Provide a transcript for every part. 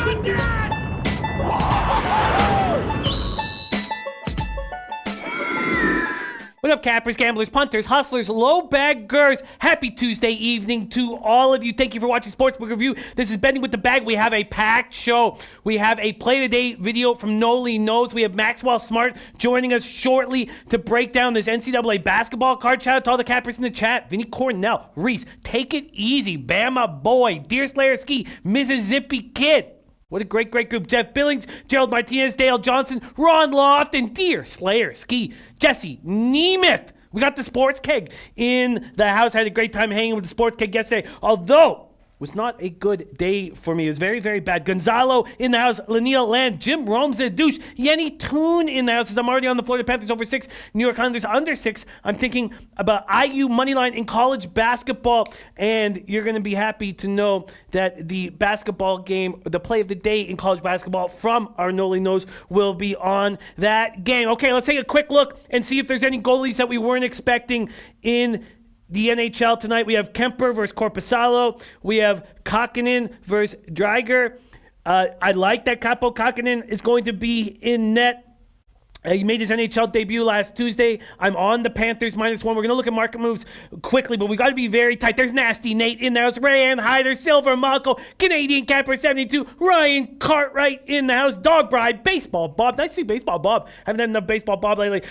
What up, cappers, gamblers, punters, hustlers, low-baggers? Happy Tuesday evening to all of you. Thank you for watching Sportsbook Review. This is Betting with the Bag. We have a packed show. We have a play-of-the-day video from Noli Knows. We have Maxwell Smart joining us shortly to break down this NCAA basketball card. Shout out to all the cappers in the chat. Vinny Cornell, Reese, Take It Easy, Bama Boy, Deer Slayer Ski, Mississippi Kid. What a great group. Jeff Billings, Gerald Martinez, Dale Johnson, Ron Loft, and Deer Slayer Ski, Jesse Nemeth. We got the Sports Keg in the house. I had a great time hanging with the Sports Keg yesterday, although it was not a good day for me. It was very, very bad. Gonzalo in the house, Lanil Land, Jim Rome's a douche, Yenny Toon in the house. As I'm already on the Florida Panthers over 6, New York Islanders under 6. I'm thinking about IU moneyline in college basketball, and you're going to be happy to know that the basketball game, the play of the day in college basketball from our Noli Knows will be on that game. Okay, let's take a quick look and see if there's any goalies that we weren't expecting in the NHL tonight. We have Kemper versus Korpisalo. We have Kakinen versus Dreiger. I like that Capo Kakinen is going to be in net. He made his NHL debut last Tuesday. I'm on the Panthers -1. We're going to look at market moves quickly, but we got to be very tight. There's Nasty Nate in the house. Rayan Hyder, Silver Malco, Canadian Capper 72, Ryan Cartwright in the house. Dog Bride, Baseball Bob. Nice to see Baseball Bob. Haven't had enough Baseball Bob lately.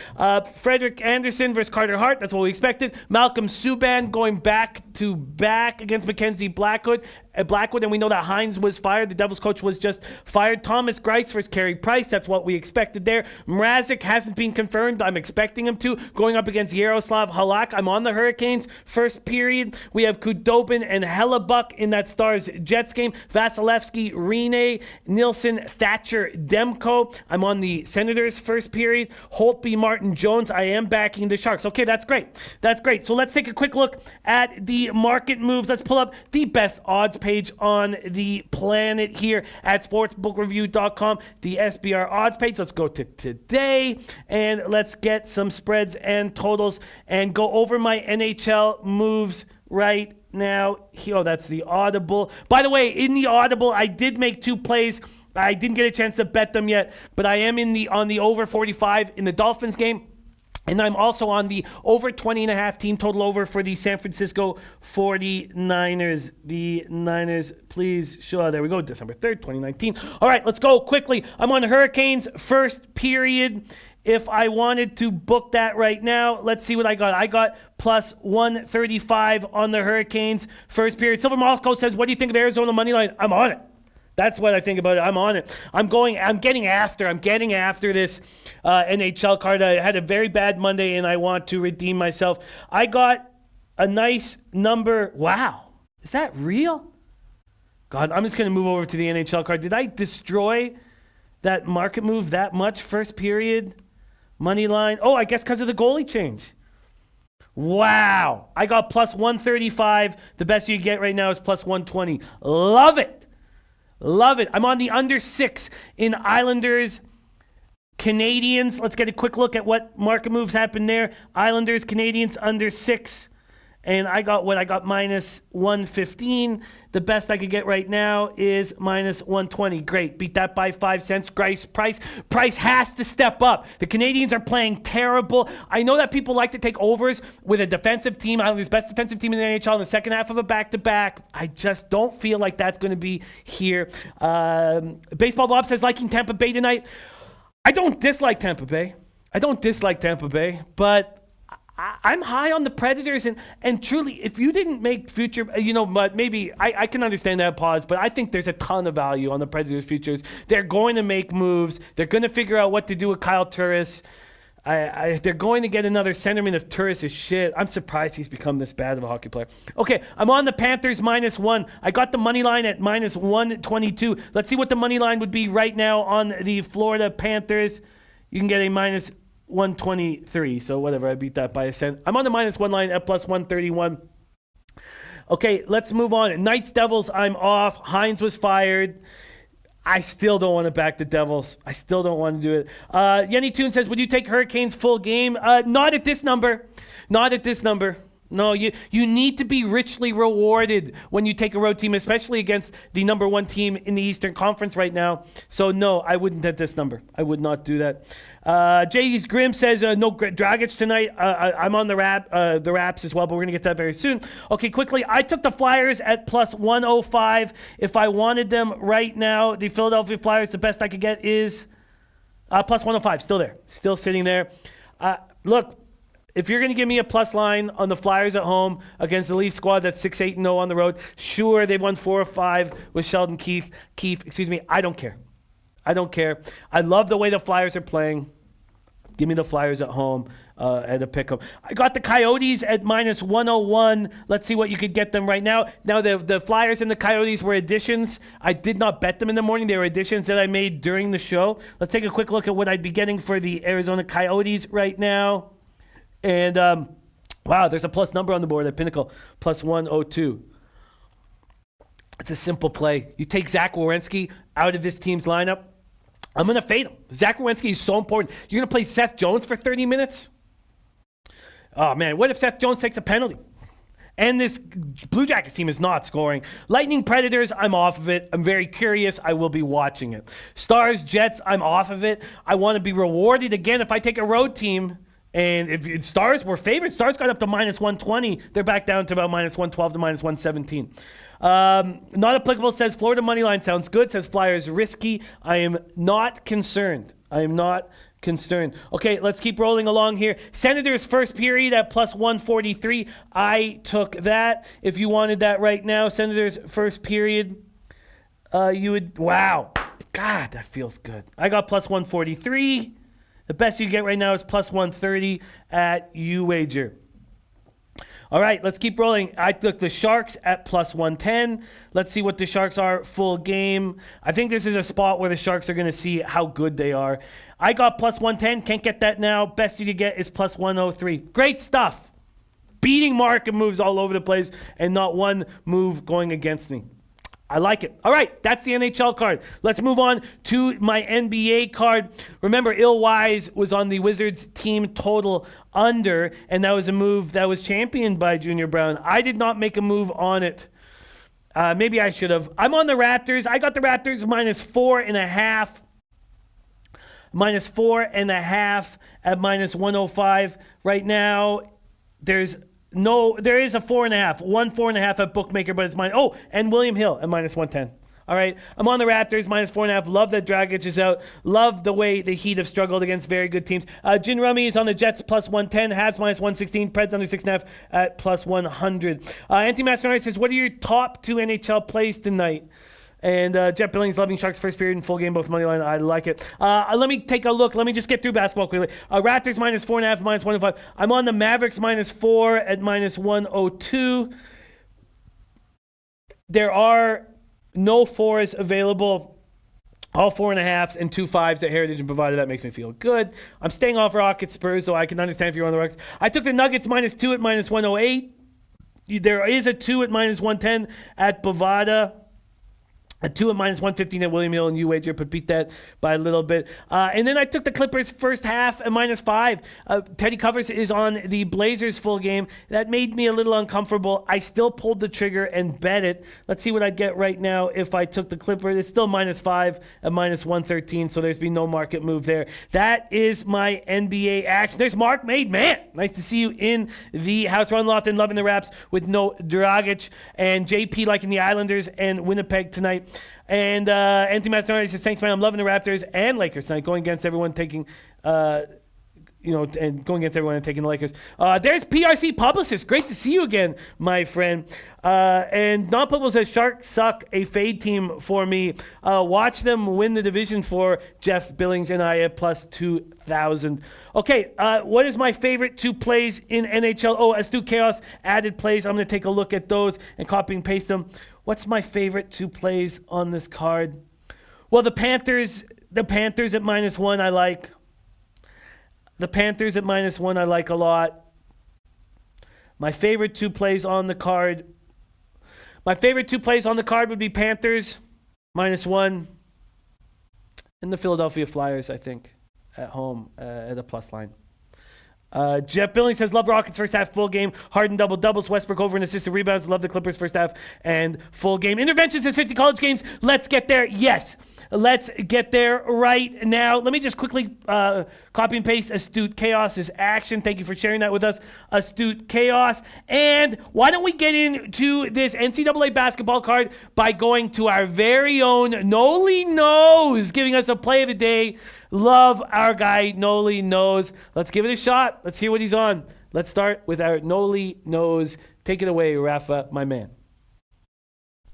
Frederick Anderson versus Carter Hart. That's what we expected. Malcolm Subban going back to back against Mackenzie Blackwood, and we know that Hines was fired. The Devils coach was just fired. Thomas Greiss versus Carey Price. That's what we expected there. Mrazek hasn't been confirmed. I'm expecting him to. Going up against Yaroslav Halak. I'm on the Hurricanes. First period, we have Kudobin and Hellebuck in that Stars-Jets game. Vasilevsky, Rene, Nilsson, Thatcher, Demko. I'm on the Senators first period. Holtby, Martin Jones. I am backing the Sharks. Okay, that's great. That's great. So let's take a quick look at the market moves. Let's pull up the best odds page on the planet here at sportsbookreview.com, the SBR odds page. Let's go to today and let's get some spreads and totals and go over my NHL moves right now. Oh, that's the Audible. By the way, in the Audible, I did make 2 plays. I didn't get a chance to bet them yet, but I am on the over 45 in the Dolphins game. And I'm also on the over 20.5 team total over for the San Francisco 49ers. The Niners, please show. There we go, December 3rd, 2019. All right, let's go quickly. I'm on the Hurricanes first period. If I wanted to book that right now, let's see what I got. I got plus 135 on the Hurricanes first period. Silver Moscow says, what do you think of Arizona money line? I'm on it. That's what I think about it. I'm on it. I'm getting after this NHL card. I had a very bad Monday, and I want to redeem myself. I got a nice number. Wow. Is that real? God, I'm just going to move over to the NHL card. Did I destroy that market move that much? First period, money line. Oh, I guess because of the goalie change. Wow. I got plus 135. The best you get right now is plus 120. Love it. Love it. I'm on the under 6 in Islanders, Canadians. Let's get a quick look at what market moves happened there. Islanders, Canadians, under 6. And I got minus 115. The best I could get right now is minus 120. Great. Beat that by 5 cents. Price has to step up. The Canadians are playing terrible. I know that people like to take overs with a defensive team. Islanders' best defensive team in the NHL in the second half of a back-to-back. I just don't feel like that's going to be here. Baseball Bob says liking Tampa Bay tonight. I don't dislike Tampa Bay, but I'm high on the Predators, and truly, if you didn't make future, maybe I can understand that pause, but I think there's a ton of value on the Predators' futures. They're going to make moves. They're going to figure out what to do with Kyle Turris. They're going to get another centerman if Turris is shit. I'm surprised he's become this bad of a hockey player. Okay, I'm on the Panthers -1. I got the money line at minus 122. Let's see what the money line would be right now on the Florida Panthers. You can get a minus 123, so whatever, I beat that by a cent. I'm on the -1 line at plus 131. Okay, let's move on. Knights Devils, I'm off. Hines was fired. I still don't want to back the Devils. I still don't want to do it. Yenny Toon says, would you take Hurricanes full game? Not at this number. No, you need to be richly rewarded when you take a road team, especially against the number one team in the Eastern Conference right now. So, no, I wouldn't at this number. I would not do that. J.D. Grimm says no Dragic tonight. I'm on the Raps as well, but we're going to get to that very soon. Okay, quickly, I took the Flyers at plus 105. If I wanted them right now, the Philadelphia Flyers, the best I could get is plus 105. Still there. Still sitting there. Look. If you're going to give me a plus line on the Flyers at home against the Leaf squad that's 6-8-0 on the road, sure, they've won 4 or 5 with Sheldon Keefe. I don't care. I love the way the Flyers are playing. Give me the Flyers at home at a pick 'em. I got the Coyotes at minus 101. Let's see what you could get them right now. Now, the Flyers and the Coyotes were additions. I did not bet them in the morning. They were additions that I made during the show. Let's take a quick look at what I'd be getting for the Arizona Coyotes right now. And, wow, there's a plus number on the board at Pinnacle, plus 102. It's a simple play. You take Zach Werenski out of this team's lineup, I'm going to fade him. Zach Werenski is so important. You're going to play Seth Jones for 30 minutes? Oh, man, what if Seth Jones takes a penalty? And this Blue Jackets team is not scoring. Lightning Predators, I'm off of it. I'm very curious. I will be watching it. Stars Jets, I'm off of it. I want to be rewarded again if I take a road team. And if Stars were favored, Stars got up to minus 120. They're back down to about minus 112 to minus 117. Not applicable says Florida money line sounds good. Says Flyers risky. I am not concerned. Okay, let's keep rolling along here. Senators first period at plus 143. I took that. If you wanted that right now, Senators first period, you would, wow. God, that feels good. I got plus 143. The best you get right now is plus 130 at UWager. All right, let's keep rolling. I took the Sharks at plus 110. Let's see what the Sharks are full game. I think this is a spot where the Sharks are going to see how good they are. I got plus 110. Can't get that now. Best you could get is plus 103. Great stuff. Beating market moves all over the place and not one move going against me. I like it. All right, that's the NHL card. Let's move on to my NBA card. Remember, Illwise was on the Wizards team total under, and that was a move that was championed by Junior Brown. I did not make a move on it. Maybe I should have. I'm on the Raptors. I got the Raptors minus 4.5. Minus 4.5 at minus 105. Right now, there is a 4.5. 4.5 at Bookmaker, but it's mine. Oh, and William Hill at minus 110. All right. I'm on the Raptors, minus 4.5. Love that Dragic is out. Love the way the Heat have struggled against very good teams. Jin Rummy is on the Jets, plus 110. Habs, minus 116. Preds under 6.5 at plus 100. Anti-Master says, what are your top 2 NHL plays tonight? And Jet Billings, loving Sharks first period and full game, both money line. I like it. Let me take a look. Let me just get through basketball quickly. Raptors minus 4.5, minus 105. I'm on the Mavericks minus 4 at minus 102. There are no 4s available. All 4.5s and 2 5s at Heritage and Provider. That makes me feel good. I'm staying off Rockets Spurs, so I can understand if you're on the Rockets. I took the Nuggets minus 2 at minus 108. There is a 2 at minus 110 at Bovada. A 2 at minus 115 at William Hill and UWager, but beat that by a little bit. And then I took the Clippers first half at minus 5. Teddy Covers is on the Blazers full game. That made me a little uncomfortable. I still pulled the trigger and bet it. Let's see what I'd get right now if I took the Clippers. It's still minus 5 at minus 113, so there's been no market move there. That is my NBA action. There's Mark Made. Man, nice to see you in the house. Run Loft and loving the Raps with no Dragic. And JP liking the Islanders and Winnipeg tonight. And Anthony Mastinardi says, thanks, man. I'm loving the Raptors and Lakers tonight, going against everyone taking, and going against everyone and taking the Lakers. There's PRC Publicist. Great to see you again, my friend. And Non-Public says, Sharks suck, a fade team for me. Watch them win the division for Jeff Billings and I at plus 2,000. Okay, what is my favorite 2 plays in NHL? Oh, Astute Chaos added plays. I'm going to take a look at those and copy and paste them. What's my favorite 2 plays on this card? Well, the Panthers at minus 1 I like. The Panthers at minus 1 I like a lot. My favorite 2 plays on the card. My favorite 2 plays on the card would be Panthers minus 1 and the Philadelphia Flyers, I think, at home at a plus line. Jeff Billings says, love Rockets first half, full game. Harden double-doubles. Westbrook over and assisted rebounds. Love the Clippers first half and full game. Intervention says 50 college games. Let's get there. Yes, let's get there right now. Let me just quickly copy and paste Astute Chaos's action. Thank you for sharing that with us, Astute Chaos. And why don't we get into this NCAA basketball card by going to our very own Noli Knows, giving us a play of the day. Love our guy, Noli Knows. Let's give it a shot. Let's hear what he's on. Let's start with our Noli Knows. Take it away, Rafa, my man.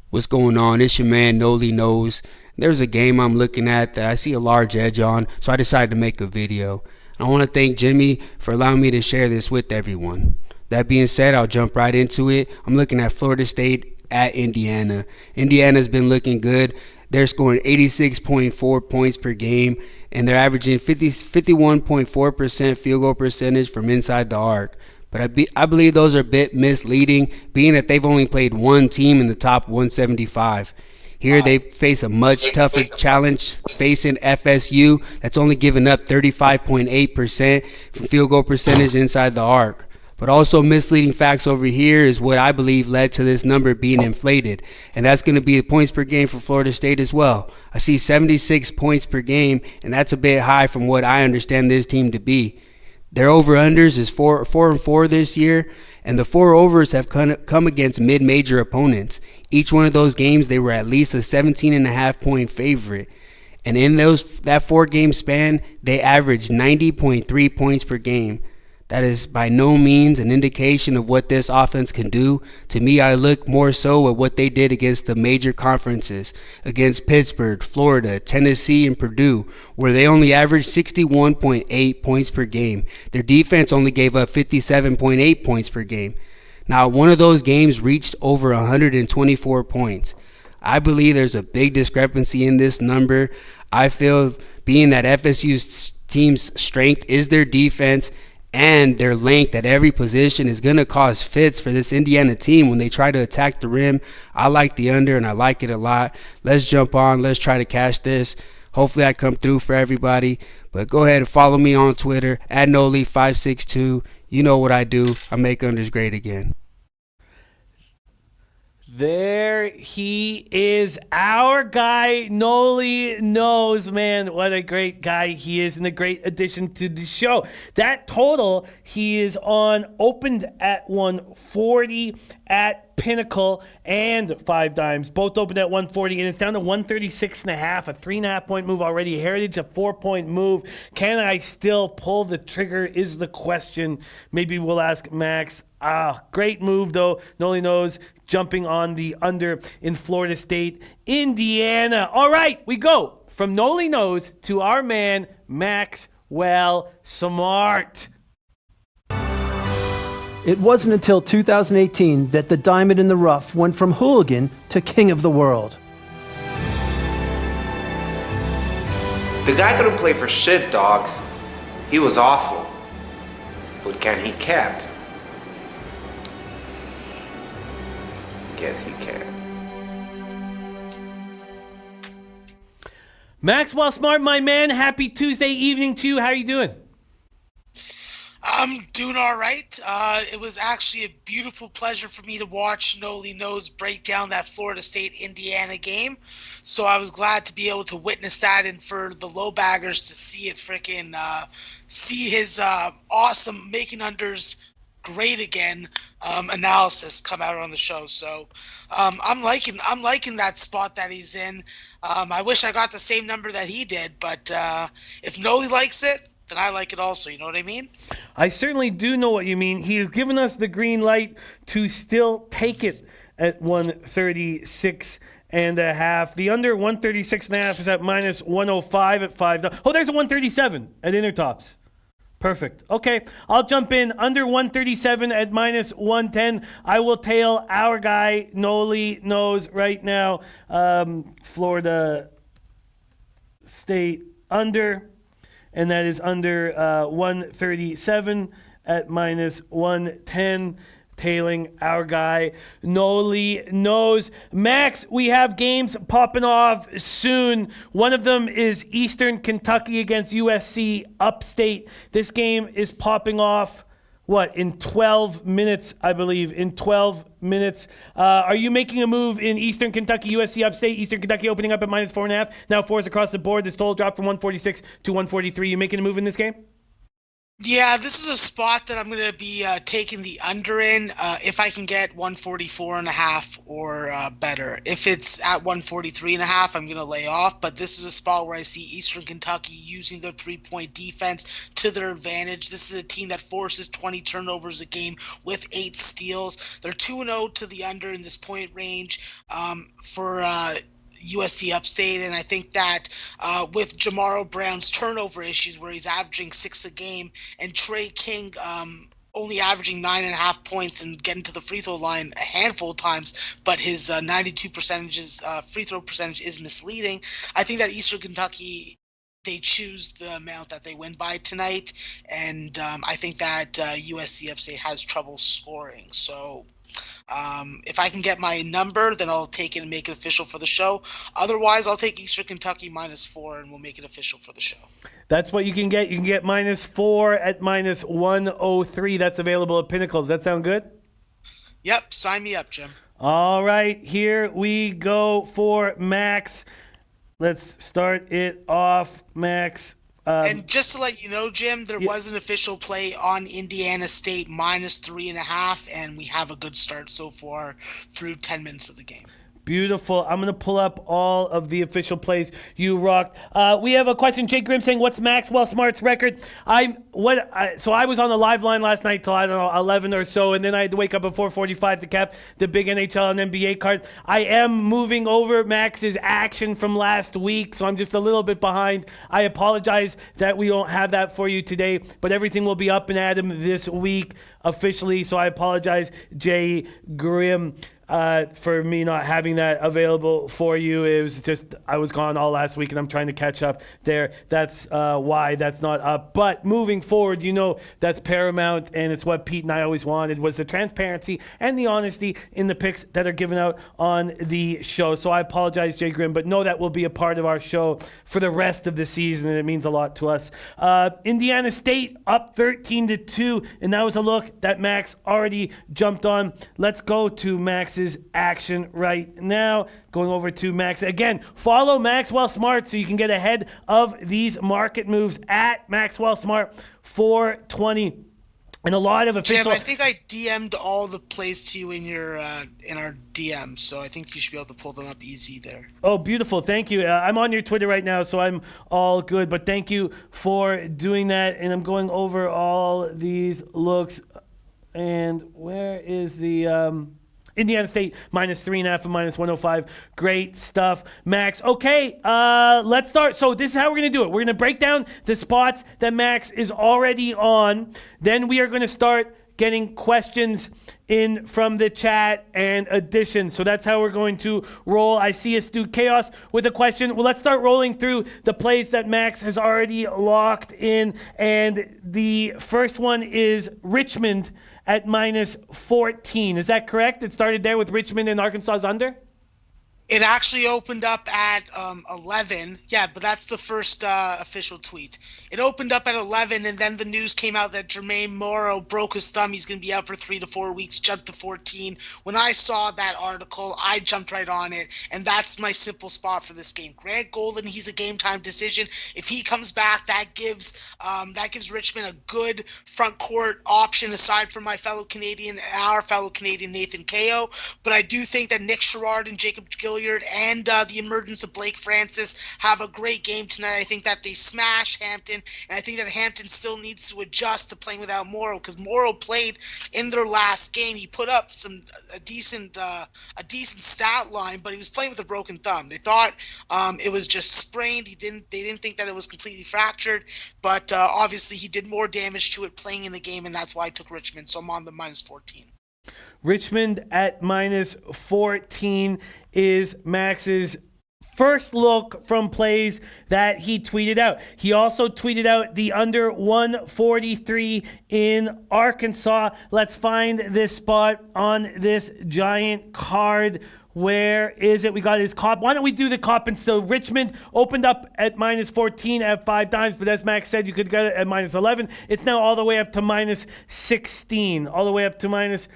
What's going on? It's your man, Noli Knows. There's a game I'm looking at that I see a large edge on, so I decided to make a video. I want to thank Jimmy for allowing me to share this with everyone. That being said, I'll jump right into it. I'm looking at Florida State at Indiana. Indiana's been looking good. They're scoring 86.4 points per game, and they're averaging 51.4% field goal percentage from inside the arc. But I believe those are a bit misleading, being that they've only played one team in the top 175. Here they face a much tougher challenge facing FSU that's only given up 35.8% from field goal percentage inside the arc. But also misleading facts over here is what I believe led to this number being inflated. And that's going to be the points per game for Florida State as well. I see 76 points per game, and that's a bit high from what I understand this team to be. Their over-unders is 4-4 this year, and the 4 overs have come against mid-major opponents. Each one of those games, they were at least a 17.5 point favorite. And in that 4-game span, they averaged 90.3 points per game. That is by no means an indication of what this offense can do. To me, I look more so at what they did against the major conferences, against Pittsburgh, Florida, Tennessee, and Purdue, where they only averaged 61.8 points per game. Their defense only gave up 57.8 points per game. Now, one of those games reached over 124 points. I believe there's a big discrepancy in this number. I feel being that FSU's team's strength is their defense, and their length at every position is going to cause fits for this Indiana team when they try to attack the rim. I like the under, and I like it a lot. Let's jump on. Let's try to cash this. Hopefully I come through for everybody. But go ahead and follow me on Twitter, @Noli562. You know what I do. I make unders great again. There he is, our guy, Noli Knows. Man, what a great guy he is, and a great addition to the show. That total he is on opened at 140 at Pinnacle and 5 Dimes. Both opened at 140, and it's down to 136.5, a 3.5 point move already. Heritage, a 4-point move. Can I still pull the trigger is the question. Maybe we'll ask Max. Great move, though. Noli Knows jumping on the under in Florida State, Indiana. All right, we go from Noli Knows to our man, Maxwell Smart. It wasn't until 2018 that the diamond in the rough went from hooligan to king of the world. The guy couldn't play for shit, dog. He was awful. But can he cap? Yes, he can. Maxwell Smart, my man. Happy Tuesday evening to you. How are you doing? I'm doing all right. It was actually a beautiful pleasure for me to watch Noli Knows break down that Florida State-Indiana game. So I was glad to be able to witness that, and for the low baggers to see it see his awesome making unders great again analysis come out on the show. So I'm liking that spot that he's in. I wish I got the same number that he did, but if Noli likes it, then I like it also. You know what I mean? I certainly do know what you mean. He has given us the green light to still take it at 136.5. The under 136.5 is at minus 105 at 5. Oh, there's a 137 at Intertops. Perfect. Okay, I'll jump in under 137 at minus 110. I will tail our guy, Noli Knows, right now. Florida State under, and that is under 137 at minus 110. tailing our guy Noli knows. Max, we have games popping off soon. One of them is Eastern Kentucky against USC Upstate. This game is popping off in 12 minutes, I believe. In 12 minutes. Are you making a move in Eastern Kentucky, USC Upstate? Eastern Kentucky opening up at -4.5. Now 4s across the board. This total dropped from 146 to 143. You making a move in this game? Yeah, this is a spot that I'm going to be taking the under in if I can get 144.5 or better. If it's at 143.5, I'm going to lay off. But this is a spot where I see Eastern Kentucky using their 3-point defense to their advantage. This is a team that forces 20 turnovers a game with 8 steals. They're 2-0 to the under in this point range for USC Upstate, and I think that with Jamaro Brown's turnover issues where he's averaging 6 a game and Trey King only averaging 9.5 points and getting to the free throw line a handful of times, but his 92 free throw percentage is misleading. I think that Eastern Kentucky, they choose the amount that they win by tonight, and I think that USC Upstate has trouble scoring. So if I can get my number, then I'll take it and make it official for the show. Otherwise, I'll take Eastern Kentucky -4, and we'll make it official for the show. That's what you can get. You can get -4 at -103. That's available at Pinnacle. Does that sound good? Yep, sign me up, Jim. All right, here we go for Max. Let's start it off, Max. And just to let you know, Jim, there was an official play on Indiana State -3.5, and we have a good start so far through 10 minutes of the game. Beautiful. I'm going to pull up all of the official plays. You rocked. We have a question. Jake Grimm saying, what's Maxwell Smart's record? So I was on the live line last night till, 11 or so, and then I had to wake up at 4:45 to cap the big NHL and NBA card. I am moving over Max's action from last week, so I'm just a little bit behind. I apologize that we don't have that for you today, but everything will be up and at him this week officially, so I apologize, Jay Grimm. For me not having that available for you. It was just, I was gone all last week and I'm trying to catch up there. That's why that's not up. But moving forward, that's paramount, and it's what Pete and I always wanted, was the transparency and the honesty in the picks that are given out on the show. So I apologize, Jay Grimm, but know that will be a part of our show for the rest of the season, and it means a lot to us. Indiana State up 13-2, and that was a look that Max already jumped on. Let's go to Max's action right now. Going over to Max. Again, follow Maxwell Smart so you can get ahead of these market moves at Maxwell Smart 420. And a lot of official... Jim, I think I DM'd all the plays to you in our DM, so I think you should be able to pull them up easy there. Oh, beautiful. Thank you. I'm on your Twitter right now, so I'm all good. But thank you for doing that. And I'm going over all these looks. And where is the... Indiana State -3.5 and -105. Great stuff, Max. Okay, let's start. So this is how we're going to do it. We're going to break down the spots that Max is already on. Then we are going to start getting questions in from the chat and additions. So that's how we're going to roll. I see Stu Chaos with a question. Well, let's start rolling through the plays that Max has already locked in. And the first one is Richmond at -14. Is that correct? It started there with Richmond and Arkansas's under? It actually opened up at 11. Yeah, but that's the first official tweet. It opened up at 11, and then the news came out that Jermaine Morrow broke his thumb. He's going to be out for 3 to 4 weeks, jumped to 14. When I saw that article, I jumped right on it, and that's my simple spot for this game. Grant Golden, he's a game-time decision. If he comes back, that gives Richmond a good front court option aside from our fellow Canadian Nathan Kao. But I do think that Nick Sherrard and Jacob Gilliard and the emergence of Blake Francis have a great game tonight. I think that they smash Hampton, and I think that Hampton still needs to adjust to playing without Morrow, because Morrow played in their last game. He put up a decent stat line, but he was playing with a broken thumb. They thought it was just sprained. They didn't think that it was completely fractured, but obviously he did more damage to it playing in the game, and that's why I took Richmond. So I'm on the -14. Richmond at -14 is Max's first look from plays that he tweeted out. He also tweeted out the under 143 in Arkansas. Let's find this spot on this giant card. Where is it? We got his cop. Why don't we do the cop? And so Richmond opened up at minus 14 at 5 times, but as Max said, you could get it at minus 11. It's now all the way up to minus 16. All the way up to minus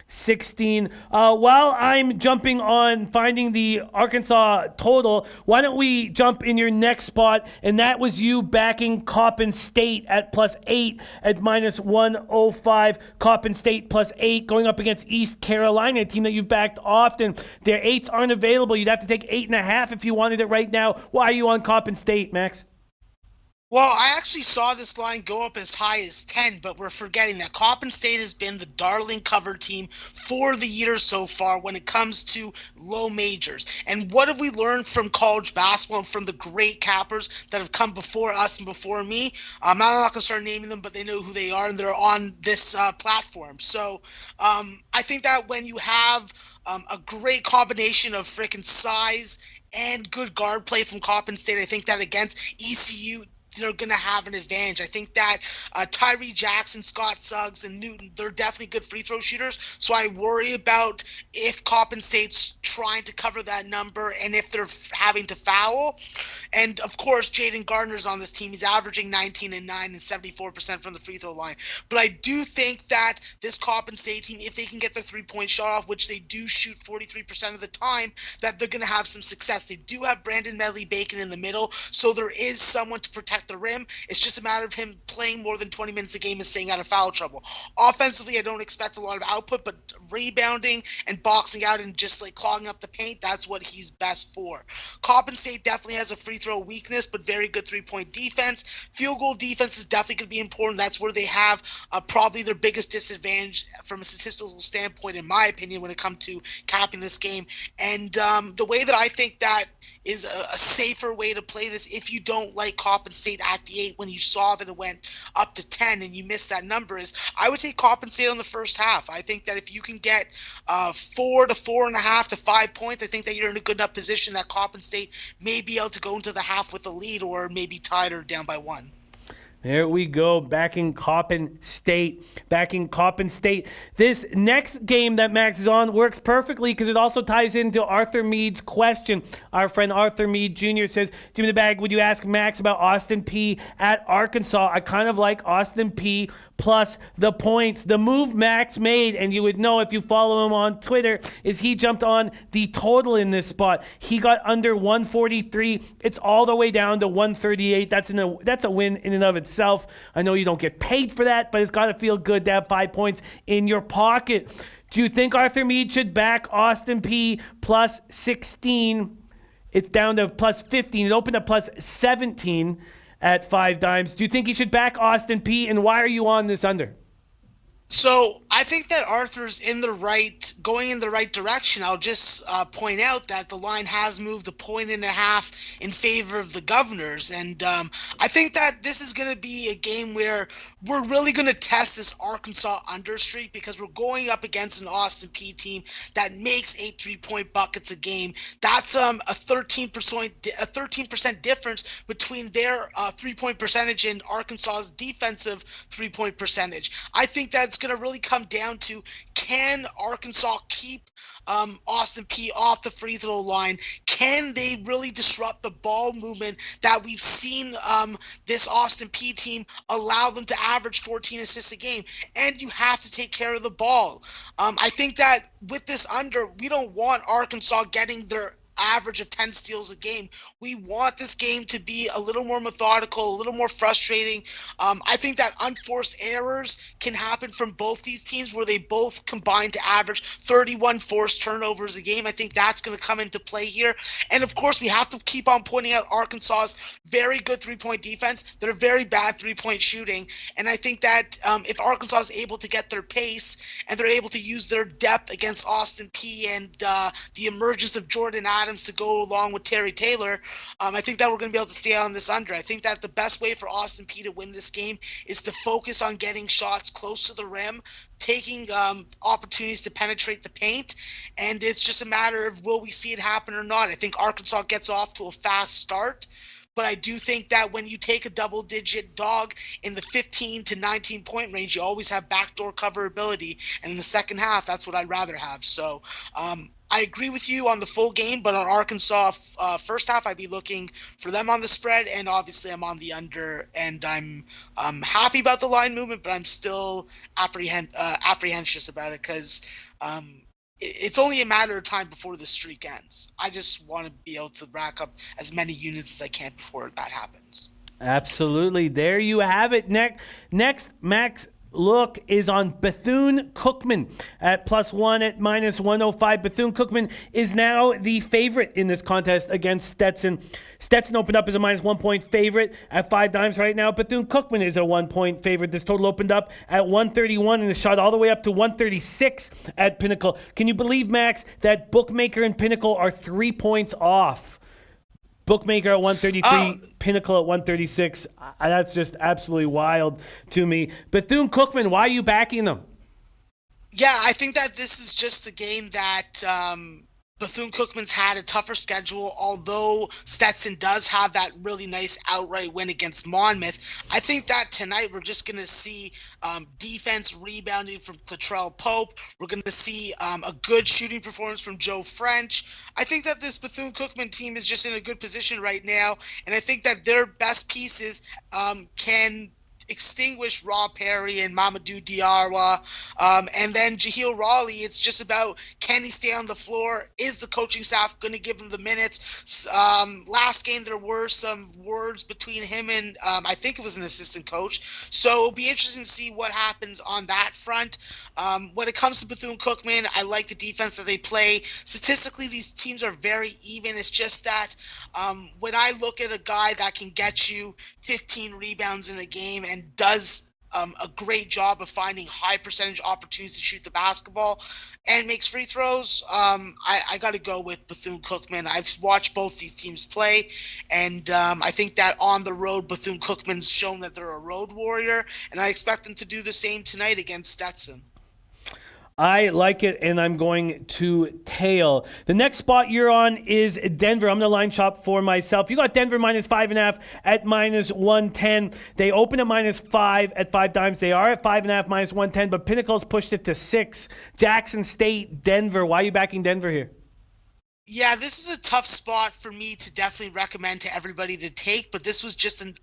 16. While I'm jumping on finding the Arkansas total, why don't we jump in your next spot? And that was you backing Coppin State at plus 8 at minus 105. Coppin State plus 8 going up against East Carolina, a team that you've backed often. Their 8s aren't available. You'd have to take 8.5 if you wanted it right now. Why are you on Coppin State, Max? Well, I actually saw this line go up as high as 10, but we're forgetting that Coppin State has been the darling cover team for the year so far when it comes to low majors. And what have we learned from college basketball and from the great cappers that have come before us and before me? I'm not going to start naming them, but they know who they are, and they're on this platform. So I think that when you have a great combination of freaking size and good guard play from Coppin State, I think that against ECU, they're going to have an advantage. I think that Tyree Jackson, Scott Suggs, and Newton, they're definitely good free throw shooters. So I worry about if Coppin State's trying to cover that number and if they're having to foul. And, of course, Jaden Gardner's on this team. He's averaging 19 and 9 and 74% from the free throw line. But I do think that this Coppin State team, if they can get their three-point shot off, which they do shoot 43% of the time, that they're going to have some success. They do have Brandon Medley-Bacon in the middle, so there is someone to protect the rim. It's just a matter of him playing more than 20 minutes a game and staying out of foul trouble. Offensively, I don't expect a lot of output, but rebounding and boxing out and just like clogging up the paint, that's what he's best for. Coppin State definitely has a free throw weakness, but very good three-point defense. Field goal defense is definitely going to be important. That's where they have probably their biggest disadvantage from a statistical standpoint, in my opinion, when it comes to capping this game. And the way that I think that is a safer way to play this, if you don't like Coppin State at the 8 when you saw that it went up to 10 and you missed that number, is I would take Coppin State on the first half. I think that if you can get 4 to 4.5 to 5 points, I think that you're in a good enough position that Coppin State may be able to go into the half with a lead or maybe tied or down by 1. There we go, backing Coppin State. This next game that Max is on works perfectly because it also ties into Arthur Mead's question. Our friend Arthur Mead Jr. says, Jimmy the Bag, would you ask Max about Austin Peay at Arkansas? I kind of like Austin Peay plus the points. The move Max made, and you would know if you follow him on Twitter, is he jumped on the total in this spot. He got under 143. It's all the way down to 138. That's a win in and of itself. I know you don't get paid for that, but it's got to feel good to have 5 points in your pocket. Do you think Arthur Mead should back Austin Peay plus 16? It's down to plus 15. It opened at plus 17 at 5 dimes. Do you think he should back Austin Peay, and why are you on this under? So I think that Arthur's going in the right direction. I'll just point out that the line has moved 1.5 points in favor of the Governors. And I think that this is going to be a game where we're really going to test this Arkansas under streak because we're going up against an Austin Peay team that makes 8 3-point buckets a game. That's a 13% difference between their 3-point percentage and Arkansas's defensive 3-point percentage. I think that's going to really come down to, can Arkansas keep Austin Peay off the free throw line? Can they really disrupt the ball movement that we've seen this Austin Peay team allow them to average 14 assists a game? And you have to take care of the ball. I think that with this under, we don't want Arkansas getting their average of 10 steals a game. We want this game to be a little more methodical, a little more frustrating. I think that unforced errors can happen from both these teams where they both combine to average 31 forced turnovers a game. I think that's going to come into play here. And of course, we have to keep on pointing out Arkansas's very good 3-point defense. They're very bad 3-point shooting. And I think that if Arkansas is able to get their pace and they're able to use their depth against Austin Peay and the emergence of Jordan Adams Adams to go along with Terry Taylor, I think that we're going to be able to stay on this under. I think that the best way for Austin Peay to win this game is to focus on getting shots close to the rim, taking opportunities to penetrate the paint, and it's just a matter of will we see it happen or not. I think Arkansas gets off to a fast start, but I do think that when you take a double-digit dog in the 15 to 19-point range, you always have backdoor coverability, and in the second half, that's what I'd rather have. So I agree with you on the full game, but on Arkansas first half, I'd be looking for them on the spread, and obviously I'm on the under, and I'm happy about the line movement, but I'm still apprehensive about it because it's only a matter of time before the streak ends. I just want to be able to rack up as many units as I can before that happens. Absolutely. There you have it. Next, Max look is on Bethune Cookman at +1 at -105. Bethune Cookman is now the favorite in this contest against Stetson. Stetson opened up as a -1 point favorite at 5 dimes right now. Bethune Cookman is a 1 point favorite. This total opened up at 131 and is shot all the way up to 136 at Pinnacle. Can you believe, Max, that Bookmaker and Pinnacle are 3 points off? Bookmaker at 133, Pinnacle at 136. That's just absolutely wild to me. Bethune Cookman, why are you backing them? Yeah, I think that this is just a game that Bethune Cookman's had a tougher schedule, although Stetson does have that really nice outright win against Monmouth. I think that tonight we're just going to see defense rebounding from Latrell Pope. We're going to see a good shooting performance from Joe French. I think that this Bethune Cookman team is just in a good position right now, and I think that their best pieces can extinguish Rob Perry and Mamadou Diarra, and then Jaheel Raleigh. It's just about, can he stay on the floor? Is the coaching staff going to give him the minutes? Last game there were some words between him and I think it was an assistant coach, so it'll be interesting to see what happens on that front. When it comes to Bethune Cookman, I like the defense that they play. Statistically, these teams are very even. It's just that when I look at a guy that can get you 15 rebounds in a game and does a great job of finding high percentage opportunities to shoot the basketball and makes free throws, I got to go with Bethune Cookman. I've watched both these teams play, and I think that on the road, Bethune Cookman's shown that they're a road warrior, and I expect them to do the same tonight against Stetson. I like it, and I'm going to tail. The next spot you're on is Denver. I'm going to line shop for myself. You got Denver -5.5 at -110. They open at -5 at 5 dimes. They are at 5.5 -110, but Pinnacle's pushed it to 6. Jackson State, Denver. Why are you backing Denver here? Yeah, this is a tough spot for me to definitely recommend to everybody to take, but this was just a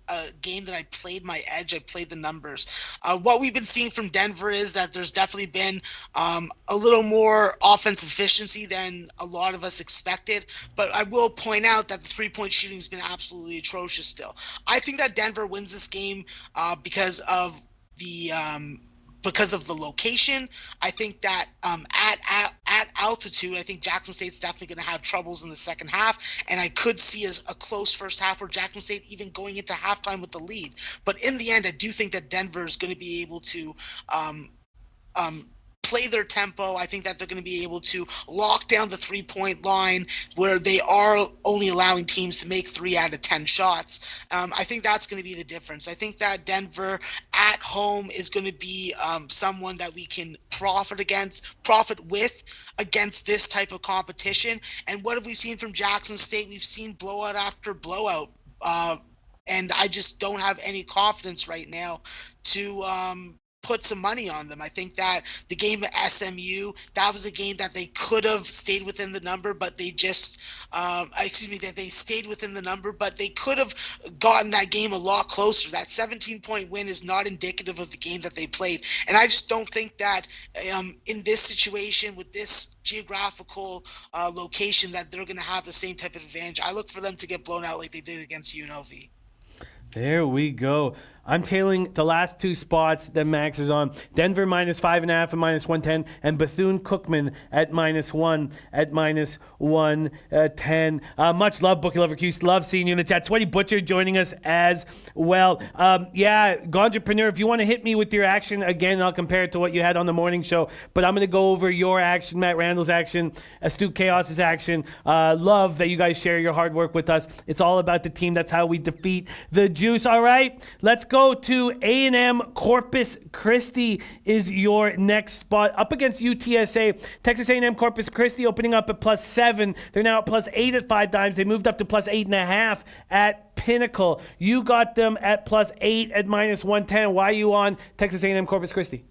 game that I played my edge. I played the numbers. What we've been seeing from Denver is that there's definitely been a little more offensive efficiency than a lot of us expected, but I will point out that the three-point shooting has been absolutely atrocious still. I think that Denver wins this game because of the location. I think that at altitude, I think Jackson State's definitely going to have troubles in the second half, and I could see a close first half where Jackson State even going into halftime with the lead. But in the end, I do think that Denver is going to be able to play their tempo. I think that they're going to be able to lock down the three-point line where they are only allowing teams to make 3 out of 10 shots. I think that's going to be the difference. I think that Denver at home is going to be someone that we can profit with against this type of competition. And what have we seen from Jackson State? We've seen blowout after blowout. And I just don't have any confidence right now to put some money on them. I think that the game at SMU, that was a game that they could have stayed within the number, but they just, that they stayed within the number, but they could have gotten that game a lot closer. That 17-point win is not indicative of the game that they played. And I just don't think that in this situation with this geographical location that they're going to have the same type of advantage. I look for them to get blown out like they did against UNLV. There we go. I'm tailing the last two spots that Max is on. Denver -5.5 and -110, and Bethune Cookman at -1 at -110. Much love, Bookie Lover Q. Love seeing you in the chat. Sweaty Butcher joining us as well. Gondrepreneur, if you want to hit me with your action again, I'll compare it to what you had on the morning show. But I'm going to go over your action, Matt Randall's action, Astute Chaos's action. Love that you guys share your hard work with us. It's all about the team. That's how we defeat the juice. All right, let's go to A&M. Corpus Christi is your next spot up against UTSA. Texas A&M Corpus Christi opening up at +7. They're now at +8 at 5 dimes. They moved up to +8.5 at Pinnacle. You got them at +8 at -110. Why are you on Texas A&M Corpus Christi?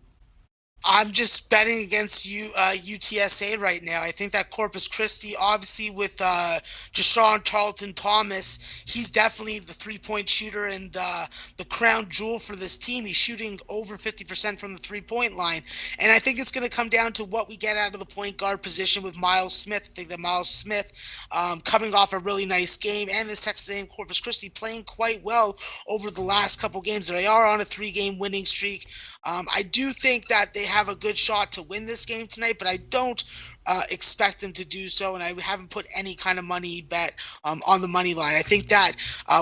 I'm just betting against UTSA right now. I think that Corpus Christi, obviously with Deshaun Tarleton Thomas, he's definitely the three-point shooter and the crown jewel for this team. He's shooting over 50% from the three-point line. And I think it's going to come down to what we get out of the point guard position with Miles Smith. I think that Miles Smith, coming off a really nice game, and this Texas A&M Corpus Christi playing quite well over the last couple games. They are on a 3-game winning streak. I do think that they have a good shot to win this game tonight, but I don't expect them to do so, and I haven't put any kind of money bet on the money line. I think that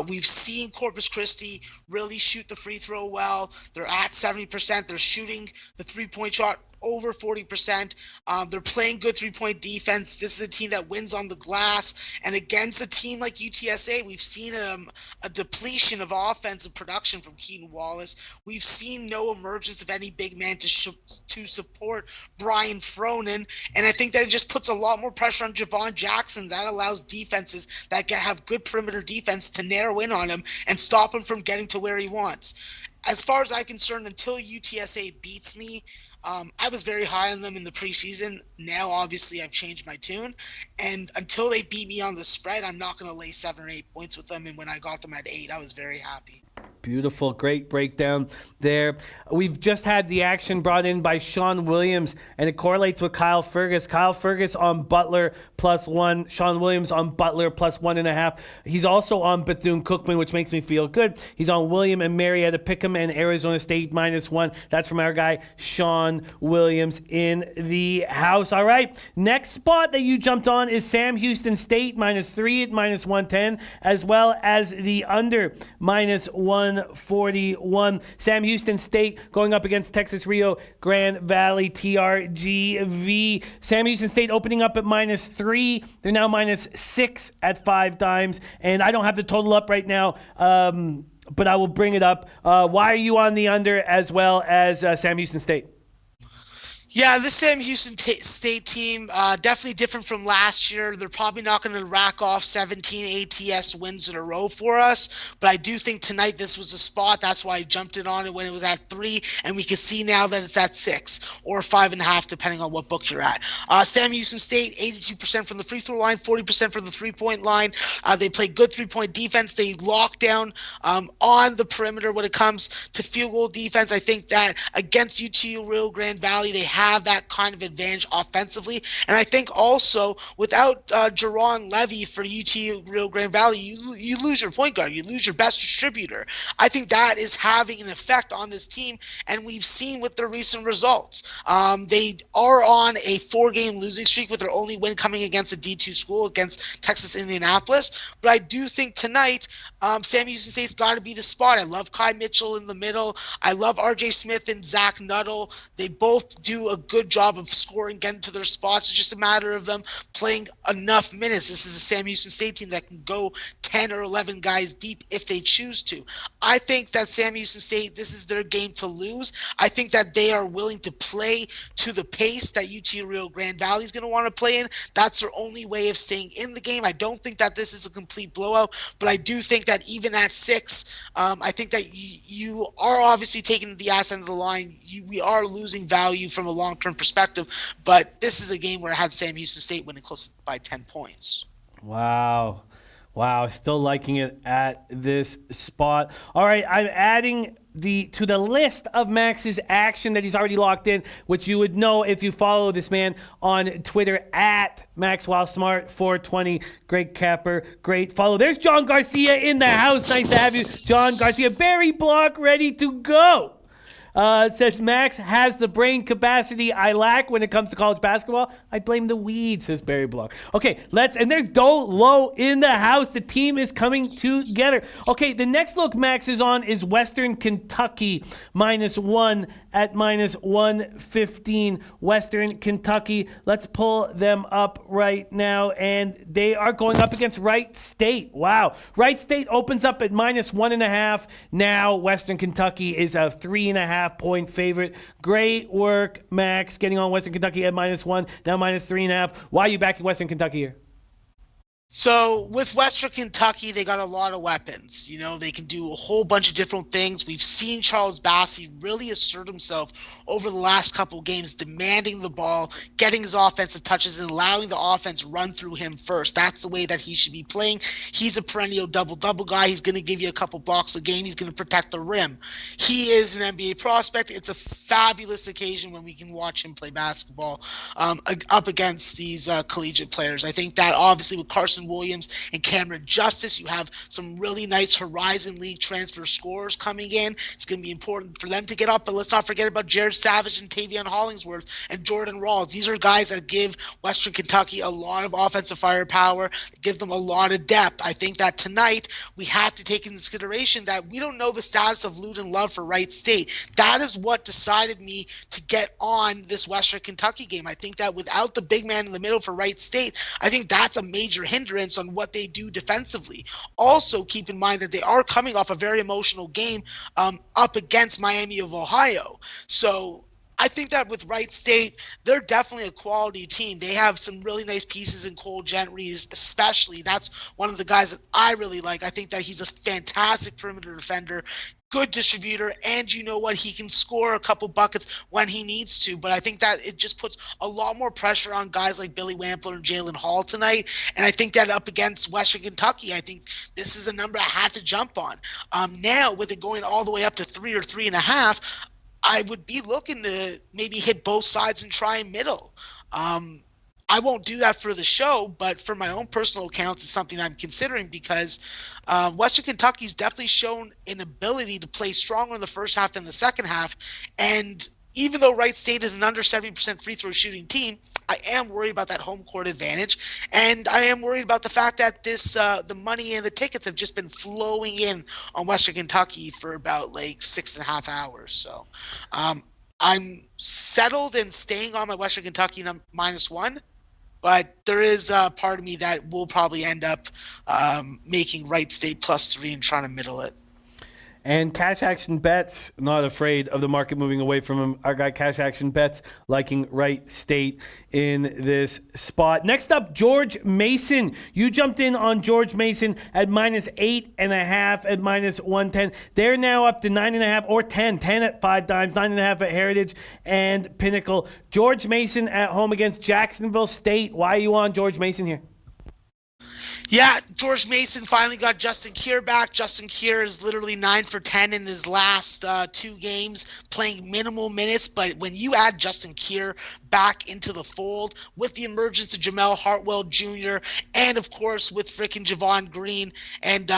we've seen Corpus Christi really shoot the free throw well. They're at 70%. They're shooting the three-point shot over 40%. They're playing good three-point defense. This is a team that wins on the glass. And against a team like UTSA, we've seen a depletion of offensive production from Keaton Wallace. We've seen no emergence of any big man to support Brian Fronin. And I think that it just puts a lot more pressure on Javon Jackson. That allows defenses that have good perimeter defense to narrow in on him and stop him from getting to where he wants. As far as I'm concerned, until UTSA beats me, I was very high on them in the preseason. Now, obviously, I've changed my tune. And until they beat me on the spread, I'm not going to lay 7 or 8 points with them. And when I got them at 8, I was very happy. Beautiful. Great breakdown there. We've just had the action brought in by Sean Williams, and it correlates with Kyle Fergus. Kyle Fergus on Butler +1. Sean Williams on Butler +1.5. He's also on Bethune Cookman, which makes me feel good. He's on William and Marietta Pick'em and Arizona State -1. That's from our guy, Sean Williams in the house. All right. Next spot that you jumped on is Sam Houston State -3 at -110, as well as the under -141. Sam Houston State going up against Texas Rio Grande Valley TRGV. Sam Houston State opening up at -3. They're now -6 at 5 dimes. And I don't have the total up right now, but I will bring it up. Why are you on the under as well as Sam Houston State? Yeah, this Sam Houston State team, definitely different from last year. They're probably not going to rack off 17 ATS wins in a row for us, but I do think tonight this was a spot. That's why I jumped it on it when it was at 3, and we can see now that it's at 6 or 5.5, depending on what book you're at. Sam Houston State, 82% from the free throw line, 40% from the three-point line. They play good three-point defense. They lock down on the perimeter when it comes to field goal defense. I think that against UT Rio Grande Valley, they have that kind of advantage offensively. And I think also without Jaron Levy for UT Rio Grande Valley, you lose your point guard, you lose your best distributor. I think that is having an effect on this team, and we've seen with their recent results. They are on a 4-game losing streak with their only win coming against a D2 school, against Texas Indianapolis. But I do think tonight, Sam Houston State's got to be the spot. I love Kai Mitchell in the middle. I love RJ Smith and Zach Nuttall. They both do a good job of scoring, getting to their spots. It's just a matter of them playing enough minutes. This is a Sam Houston State team that can go 10 or 11 guys deep if they choose to. I think that Sam Houston State, this is their game to lose. I think that they are willing to play to the pace that UT Rio Grande Valley is going to want to play in. That's their only way of staying in the game. I don't think that this is a complete blowout, but I do think that even at 6, I think that you are obviously taking the ass end of the line. We are losing value from a long-term perspective, but this is a game where I had Sam Houston State winning close by 10 points. Wow. Still liking it at this spot. All right, I'm adding to the list of Max's action that he's already locked in, which you would know if you follow this man on Twitter at Maxwell Smart 420. Great capper, great follow. There's John Garcia in the house. Nice to have you, John Garcia. Barry Block ready to go. Says Max has the brain capacity I lack when it comes to college basketball. I blame the weed, says Barry Block. Okay, and there's Low in the house. The team is coming together. Okay, the next look Max is on is Western Kentucky -1 at -115. Western Kentucky. Let's pull them up right now, and they are going up against Wright State. Wow. Wright State opens up at -1.5. Now Western Kentucky is a 3.5-point favorite. Great work, Max, getting on Western Kentucky at -1, now -3.5. Why are you backing Western Kentucky here? So with Western Kentucky, they got a lot of weapons. You know, they can do a whole bunch of different things. We've seen Charles Bassey really assert himself over the last couple of games, demanding the ball, getting his offensive touches, and allowing the offense run through him first. That's the way that he should be playing. He's a perennial double-double guy. He's going to give you a couple blocks a game. He's going to protect the rim. He is an NBA prospect. It's a fabulous occasion when we can watch him play basketball up against these collegiate players. I think that obviously with Carson Williams and Cameron Justice, you have some really nice Horizon League transfer scorers coming in. It's going to be important for them to get up, but let's not forget about Jared Savage and Tavion Hollingsworth and Jordan Rawls. These are guys that give Western Kentucky a lot of offensive firepower, give them a lot of depth. I think that tonight we have to take into consideration that we don't know the status of Ludin Love for Wright State. That is what decided me to get on this Western Kentucky game. I think that without the big man in the middle for Wright State, I think that's a major hindrance on what they do defensively. Also, keep in mind that they are coming off a very emotional game up against Miami of Ohio. So I think that with Wright State, they're definitely a quality team. They have some really nice pieces in Cole Gentry, especially. That's one of the guys that I really like. I think that he's a fantastic perimeter defender, good distributor, and you know what? He can score a couple buckets when he needs to, but I think that it just puts a lot more pressure on guys like Billy Wampler and Jalen Hall tonight, and I think that up against Western Kentucky, I think this is a number I had to jump on. Now, with it going all the way up to 3 or 3.5, I would be looking to maybe hit both sides and try middle. I won't do that for the show, but for my own personal accounts, it's something I'm considering because Western Kentucky's definitely shown an ability to play stronger in the first half than the second half. And even though Wright State is an under 70% free throw shooting team, I am worried about that home court advantage. And I am worried about the fact that the money and the tickets have just been flowing in on Western Kentucky for about like 6.5 hours. So I'm settled in staying on my Western Kentucky -1. But there is a part of me that will probably end up making Wright State +3 and trying to middle it. And Cash Action Bets, not afraid of the market moving away from him. Our guy Cash Action Bets liking Wright State in this spot. Next up, George Mason. You jumped in on George Mason at -8.5 at -110. They're now up to 9.5 or 10. 10 at 5 dimes, 9.5 at Heritage and Pinnacle. George Mason at home against Jacksonville State. Why are you on George Mason here? Yeah, George Mason finally got Justin Kier back. Justin Kier is literally 9 for 10 in his last 2 games, playing minimal minutes. But when you add Justin Kier back into the fold with the emergence of Jamel Hartwell Jr. and, of course, with frickin' Javon Green and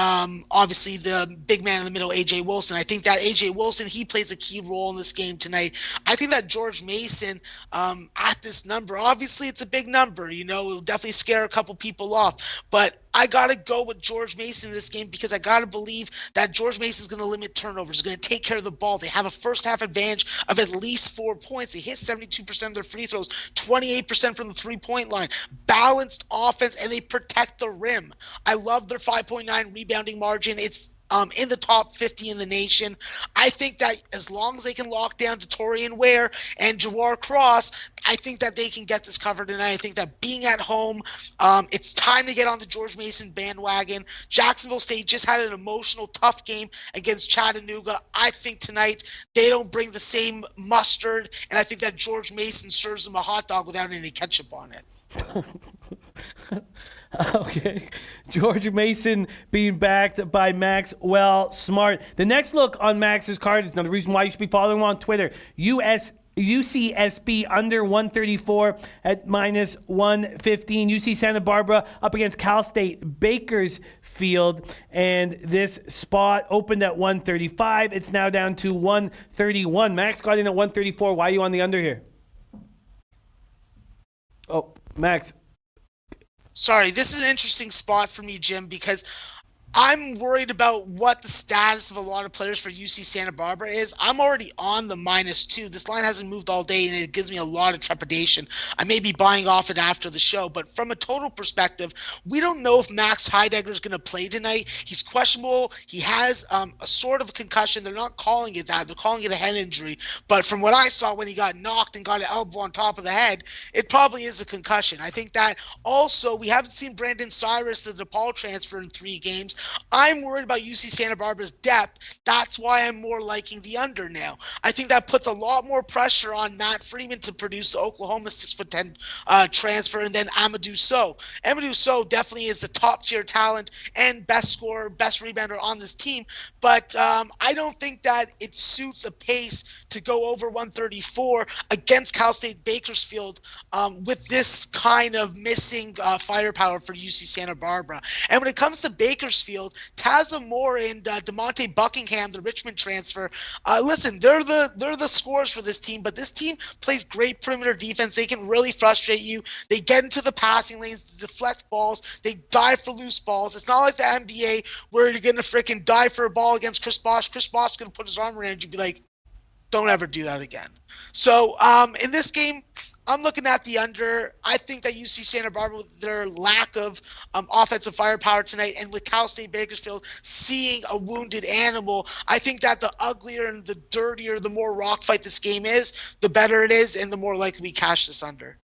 obviously the big man in the middle, A.J. Wilson, I think that A.J. Wilson, he plays a key role in this game tonight. I think that George Mason at this number, obviously it's a big number, you know, it will definitely scare a couple people off. But I got to go with George Mason in this game because I got to believe that George Mason is going to limit turnovers, going to take care of the ball. They have a first half advantage of at least 4 points. They hit 72% of their free throws, 28% from the 3-point line, balanced offense, and they protect the rim. I love their 5.9 rebounding margin. It's in the top 50 in the nation. I think that as long as they can lock down Torian Ware and Jawar Cross, I think that they can get this covered tonight. I think that being at home, it's time to get on the George Mason bandwagon. Jacksonville State just had an emotional, tough game against Chattanooga. I think tonight they don't bring the same mustard, and I think that George Mason serves them a hot dog without any ketchup on it. Okay. George Mason being backed by Maxwell Smart. The next look on Max's card is another reason why you should be following him on Twitter. UCSB under 134 at minus 115. UC Santa Barbara up against Cal State Bakersfield. And this spot opened at 135. It's now down to 131. Max got in at 134. Why are you on the under here? Oh, Max. Sorry, this is an interesting spot for me, Jim, because I'm worried about what the status of a lot of players for UC Santa Barbara is. I'm already on the -2. This line hasn't moved all day, and it gives me a lot of trepidation. I may be buying off it after the show, but from a total perspective, we don't know if Max Heidegger is going to play tonight. He's questionable. He has a sort of concussion. They're not calling it that. They're calling it a head injury. But from what I saw when he got knocked and got an elbow on top of the head, it probably is a concussion. I think that also we haven't seen Brandon Cyrus, the DePaul transfer, in 3 games. I'm worried about UC Santa Barbara's depth. That's why I'm more liking the under now. I think that puts a lot more pressure on Matt Freeman to produce the Oklahoma 6'10" transfer, and then Amadou Sow. Amadou Sow definitely is the top-tier talent and best scorer, best rebounder on this team, but I don't think that it suits a pace to go over 134 against Cal State Bakersfield with this kind of missing firepower for UC Santa Barbara. And when it comes to Bakersfield, Tazza Moore and DeMonte Buckingham, the Richmond transfer, listen, they're the scorers for this team, but this team plays great perimeter defense. They can really frustrate you. They get into the passing lanes, deflect balls, they dive for loose balls. It's not like the NBA where you're going to freaking dive for a ball against Chris Bosh. Chris Bosh is going to put his arm around you and be like, don't ever do that again. So in this game, I'm looking at the under. I think that UC Santa Barbara, with their lack of offensive firepower tonight, and with Cal State Bakersfield seeing a wounded animal, I think that the uglier and the dirtier, the more rock fight this game is, the better it is, and the more likely we cash this under.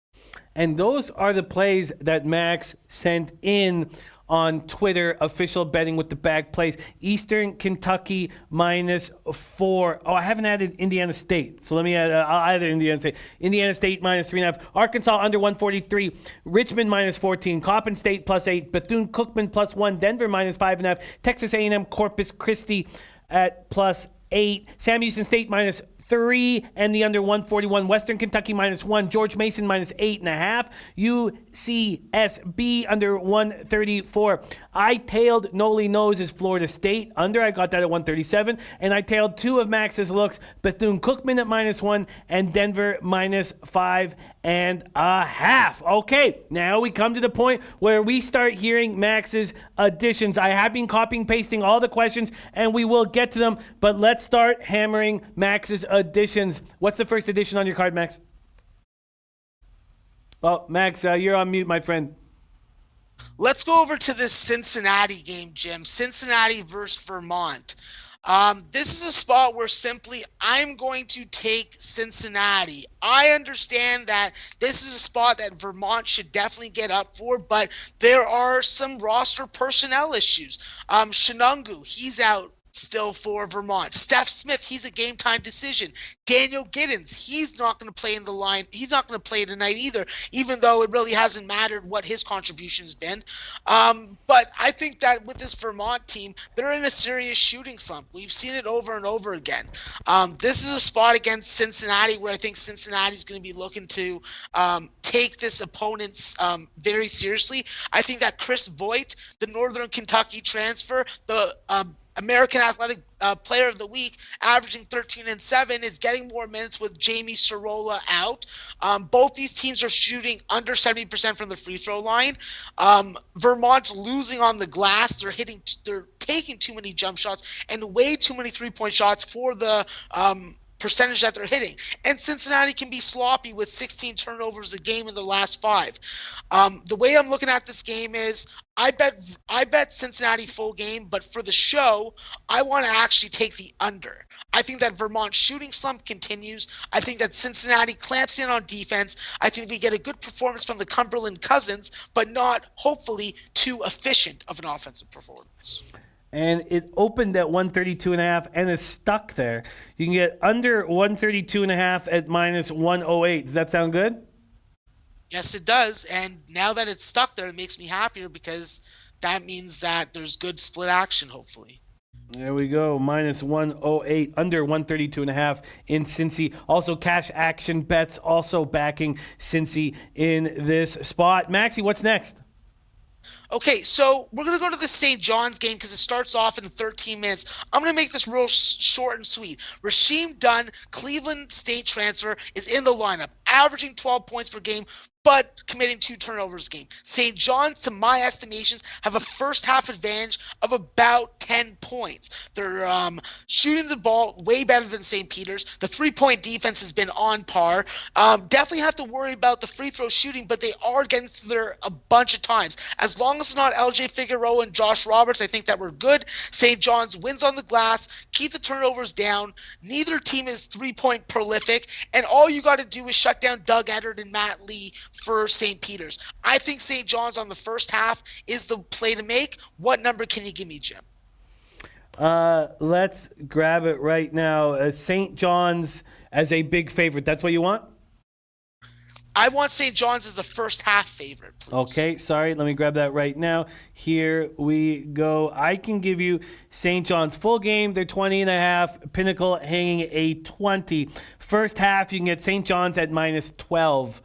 And those are the plays that Max sent in on Twitter, official betting with the bag plays. Eastern Kentucky -4. Oh, I haven't added Indiana State. So let me add, I'll add Indiana State. Indiana State -3.5. Arkansas under 143. Richmond -14. Coppin State +8. Bethune Cookman +1. Denver -5.5. Texas A&M Corpus Christi at +8. Sam Houston State -3 and the under 141. Western Kentucky -1. George Mason -8.5. UCSB under 134. I tailed Noli Nose Florida State under. I got that at 137. And I tailed 2 of Max's looks. Bethune Cookman at -1 and Denver -5.5. Okay, now we come to the point where we start hearing Max's additions. I have been copying pasting all the questions and we will get to them, but let's start hammering Max's additions. What's the first addition on your card, Max? Oh, Max, you're on mute, my friend. Let's go over to this Cincinnati game, Jim. Cincinnati versus Vermont. This is a spot where simply I'm going to take Cincinnati. I understand that this is a spot that Vermont should definitely get up for, but there are some roster personnel issues. Shenungu, he's out still for Vermont. Steph Smith, he's a game time decision. Daniel Giddens, he's not going to play in the line. He's not going to play tonight either, even though it really hasn't mattered what his contribution's been. But I think that with this Vermont team, they're in a serious shooting slump. We've seen it over and over again. This is a spot against Cincinnati where I think Cincinnati's going to be looking to take this opponent's very seriously. I think that Chris Voigt, the Northern Kentucky transfer, the American Athletic Player of the Week, averaging 13 and 7, is getting more minutes with Jamie Sorolla out. Both these teams are shooting under 70% from the free throw line. Vermont's losing on the glass. They're taking too many jump shots and way too many 3-point shots for the percentage that they're hitting. And Cincinnati can be sloppy with 16 turnovers a game in their last 5. The way I'm looking at this game is I bet Cincinnati full game, but for the show, I want to actually take the under. I think that Vermont's shooting slump continues. I think that Cincinnati clamps in on defense. I think we get a good performance from the Cumberland Cousins, but not, hopefully, too efficient of an offensive performance. And it opened at 132.5 and is stuck there. You can get under 132.5 at -108. Does that sound good? Yes, it does. And now that it's stuck there, it makes me happier because that means that there's good split action, hopefully. There we go. Minus 108, under 132.5 in Cincy. Also, cash action bets also backing Cincy in this spot. Maxie, what's next? Okay, so we're going to go to the St. John's game because it starts off in 13 minutes. I'm going to make this real short and sweet. Rasheem Dunn, Cleveland State transfer, is in the lineup, averaging 12 points per game, but committing 2 turnovers a game. St. John's, to my estimations, have a first half advantage of about 10 points. They're shooting the ball way better than St. Peter's. The 3-point defense has been on par. Definitely have to worry about the free throw shooting, but they are getting through there a bunch of times. As long as it's not LJ Figueroa and Josh Roberts, I think that we're good. St. John's wins on the glass, keep the turnovers down. Neither team is 3-point prolific, and all you got to do is shut down Doug Eddard and Matt Lee for St. Peter's. I think St. John's on the first half is the play to make. What number can you give me, Jim? Let's grab it right now. St. John's as a big favorite. That's what you want? I want St. John's as a first half favorite, please. Okay, sorry. Let me grab that right now. Here we go. I can give you St. John's full game. They're 20.5. Pinnacle hanging a 20. First half, you can get St. John's at minus 12.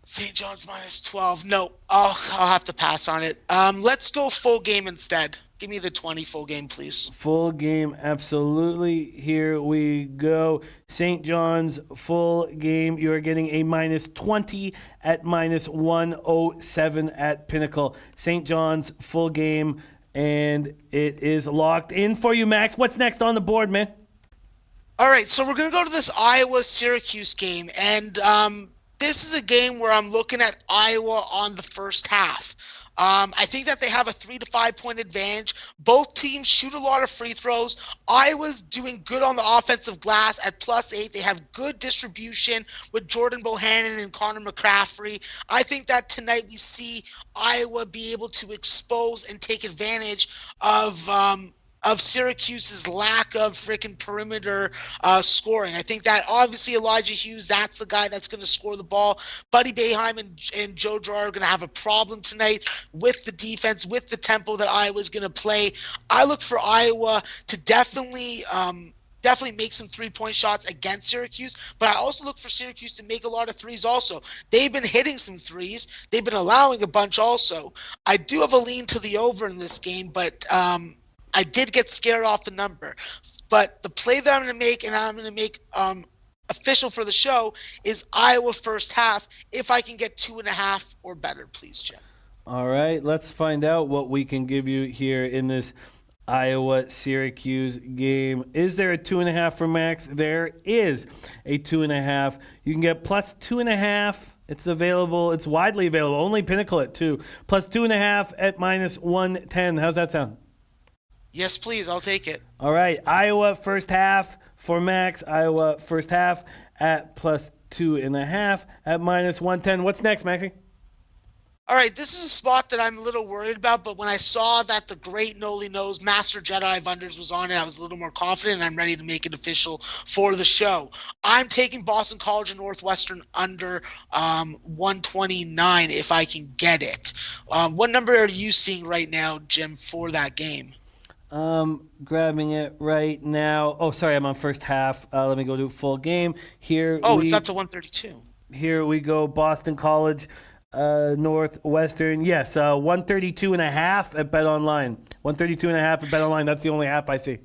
St. John's minus 12. No, I'll have to pass on it. Let's go full game instead. Give me the 20 full game, please. Full game, absolutely. Here we go. St. John's full game. You are getting a minus 20 at minus 107 at Pinnacle. St. John's full game, and it is locked in for you, Max. What's next on the board, man? All right, so we're going to go to this Iowa-Syracuse game, and this is a game where I'm looking at Iowa on the first half. I think that they have a 3 to 5 point advantage. Both teams shoot a lot of free throws. Iowa's doing good on the offensive glass at +8. They have good distribution with Jordan Bohannon and Connor McCaffrey. I think that tonight we see Iowa be able to expose and take advantage of Syracuse's lack of freaking perimeter scoring. I think that obviously Elijah Hughes, that's the guy that's going to score the ball. Buddy Boeheim and Joe Girard are going to have a problem tonight with the defense, with the tempo that Iowa's going to play. I look for Iowa to definitely make some 3-point shots against Syracuse, but I also look for Syracuse to make a lot of threes also. They've been hitting some threes. They've been allowing a bunch also. I do have a lean to the over in this game, but I did get scared off the number. But the play that I'm going to make, and I'm going to make official for the show, is Iowa first half, if I can get 2.5 or better, please, Jim. All right, let's find out what we can give you here in this Iowa-Syracuse game. Is there a 2.5 for Max? There is a 2.5. You can get plus 2.5. It's available. It's widely available. Only Pinnacle at 2. Plus 2.5 at minus 110. How's that sound? Yes, please. I'll take it. All right. Iowa first half for Max. Iowa first half at plus 2.5 at minus 110. What's next, Maxie? All right, this is a spot that I'm a little worried about, but when I saw that the great Noli Knows Master Jedi Vunders was on it, I was a little more confident, and I'm ready to make it official for the show. I'm taking Boston College and Northwestern under 129 if I can get it. What number are you seeing right now, Jim, for that game? Grabbing it right now. Oh, sorry, I'm on first half. Let me go to full game. It's up to 132. Here we go, Boston College. Northwestern, yes, 132.5 at BetOnline. 132.5 at BetOnline. That's the only half I see.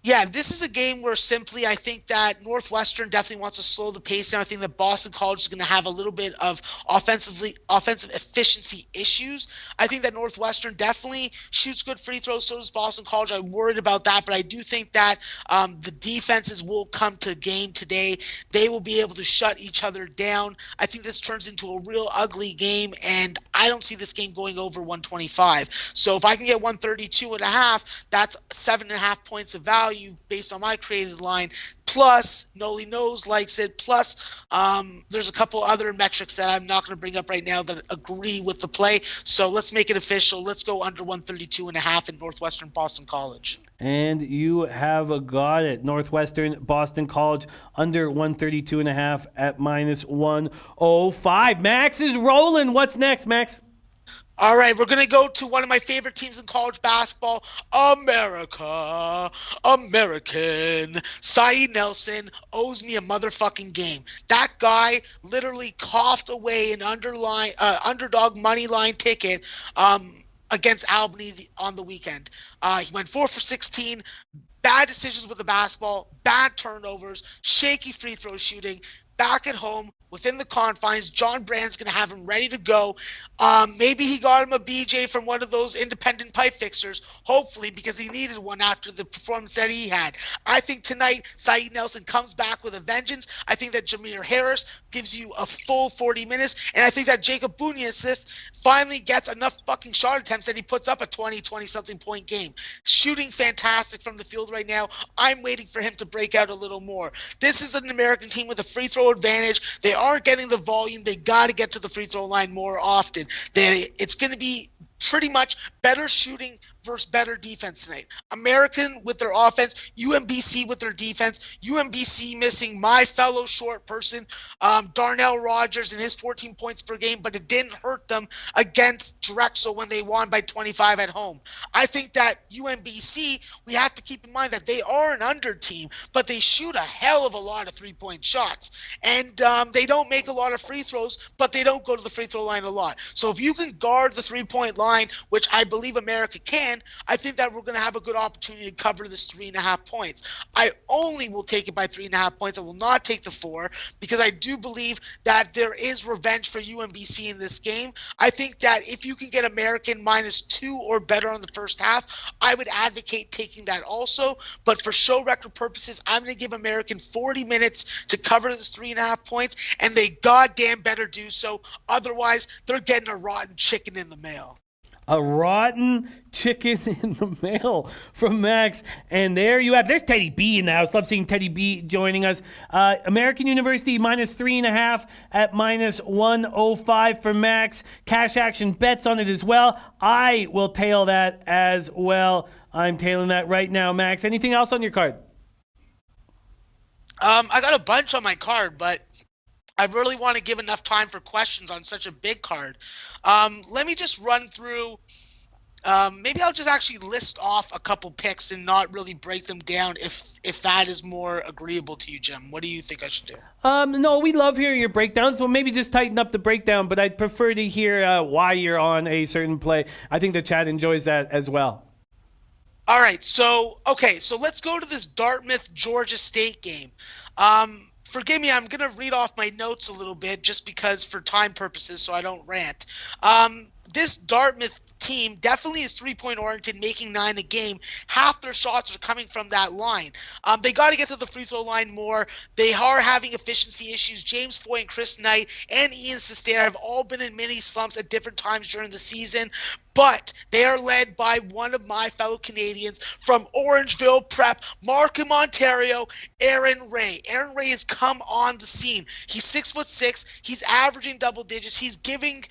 Yeah, this is a game where simply I think that Northwestern definitely wants to slow the pace down. I think that Boston College is going to have a little bit of offensive efficiency issues. I think that Northwestern definitely shoots good free throws, so does Boston College. I'm worried about that, but I do think that the defenses will come to game today. They will be able to shut each other down. I think this turns into a real ugly game, and I don't see this game going over 125. So if I can get 132.5, that's 7.5 points of value. value based on my created line. Plus, Noli knows likes it. Plus, there's a couple other metrics that I'm not going to bring up right now that agree with the play. So let's make it official. Let's go under 132.5 in Northwestern Boston College. And you have got it. Northwestern Boston College under 132.5 at -105. Max is rolling. What's next, Max? All right, we're going to go to one of my favorite teams in college basketball, America. American. Saeed Nelson owes me a motherfucking game. That guy literally coughed away an underdog money line ticket against Albany on the weekend. He went 4 for 16. Bad decisions with the basketball, bad turnovers, shaky free throw shooting. Back at home, within the confines, John Brand's going to have him ready to go. Maybe he got him a BJ from one of those independent pipe fixers, hopefully, because he needed one after the performance that he had. I think tonight, Saeed Nelson comes back with a vengeance. I think that Jameer Harris gives you a full 40 minutes, and I think that Jacob Bunyasith finally gets enough fucking shot attempts that he puts up a 20-something point game. Shooting fantastic from the field right now. I'm waiting for him to break out a little more. This is an American team with a free throw advantage. They aren't getting the volume. They got to get to the free throw line more often. It's going to be pretty much better shooting versus better defense tonight. American with their offense, UMBC with their defense. UMBC missing my fellow short person, Darnell Rogers, and his 14 points per game, but it didn't hurt them against Drexel when they won by 25 at home. I think that UMBC, we have to keep in mind that they are an under team, but they shoot a hell of a lot of three-point shots. And they don't make a lot of free throws, but they don't go to the free throw line a lot. So if you can guard the three-point line, which I believe America can, I think that we're going to have a good opportunity to cover this 3.5 points. I only will take it by 3.5 points. I will not take the 4 because I do believe that there is revenge for UMBC in this game. I think that if you can get American -2 or better on the first half, I would advocate taking that also. But for show record purposes, I'm going to give American 40 minutes to cover this 3.5 points, and they goddamn better do so. Otherwise, they're getting a rotten chicken in the mail. A rotten chicken in the mail from Max. And there you have, there's Teddy B in the house. Love seeing Teddy B joining us. American University -3.5 at -105 for Max. Cash action bets on it as well. I will tail that as well. I'm tailing that right now, Max. Anything else on your card? I got a bunch on my card, but I really want to give enough time for questions on such a big card. Let me just run through. Maybe I'll just actually list off a couple picks and not really break them down if that is more agreeable to you, Jim. What do you think I should do? No, we love hearing your breakdowns. So maybe just tighten up the breakdown, but I'd prefer to hear why you're on a certain play. I think the chat enjoys that as well. All right. So let's go to this Dartmouth-Georgia State game. Forgive me, I'm going to read off my notes a little bit just because for time purposes so I don't rant. This Dartmouth team definitely is three-point oriented, making 9 a game. Half their shots are coming from that line. They got to get to the free throw line more. They are having efficiency issues. James Foy and Chris Knight and Ian Sestera have all been in mini slumps at different times during the season. But they are led by one of my fellow Canadians from Orangeville Prep, Markham, Ontario, Aaron Ray. Aaron Ray has come on the scene. He's 6'6". He's averaging double digits. He's giving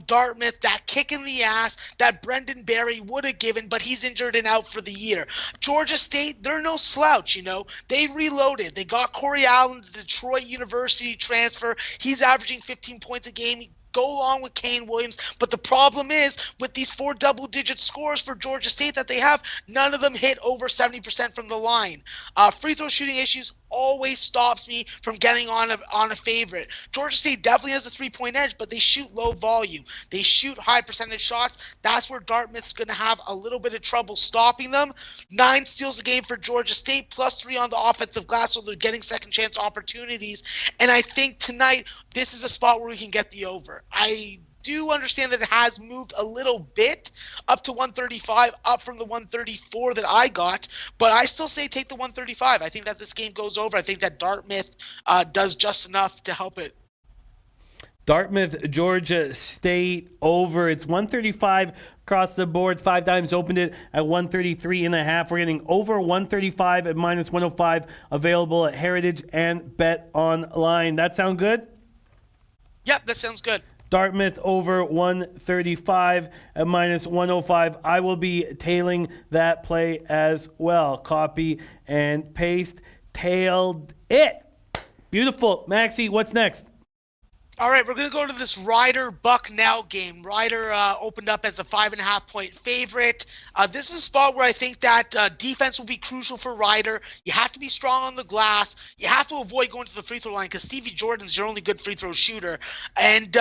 Dartmouth that kick in the ass that Brendan Barry would have given, but he's injured and out for the year. Georgia State, they're no slouch, you know. They reloaded. They got Corey Allen, the Detroit University transfer. He's averaging 15 points a game. Go along with Kane Williams, but the problem is with these 4 double-digit scores for Georgia State that they have, none of them hit over 70% from the line. Free throw shooting issues always stops me from getting on a favorite. Georgia State definitely has a three-point edge, but they shoot low volume. They shoot high percentage shots. That's where Dartmouth's going to have a little bit of trouble stopping them. 9 steals a game for Georgia State, +3 on the offensive glass, so they're getting second chance opportunities. And I think tonight this is a spot where we can get the over. I do understand that it has moved a little bit up to 135, up from the 134 that I got, but I still say take the 135. I think that this game goes over. I think that Dartmouth does just enough to help it. Dartmouth, Georgia State over. It's 135 across the board. 5 times opened it at 133.5. We're getting over 135 at minus 105 available at Heritage and Bet Online. That sound good? Yep, that sounds good. Dartmouth over 135 at minus 105. I will be tailing that play as well. Copy and paste. Tailed it. Beautiful. Maxie, what's next? All right, we're going to go to this Ryder-Bucknell game. Ryder opened up as a 5.5-point favorite. This is a spot where I think that defense will be crucial for Ryder. You have to be strong on the glass. You have to avoid going to the free throw line because Stevie Jordan's your only good free throw shooter. And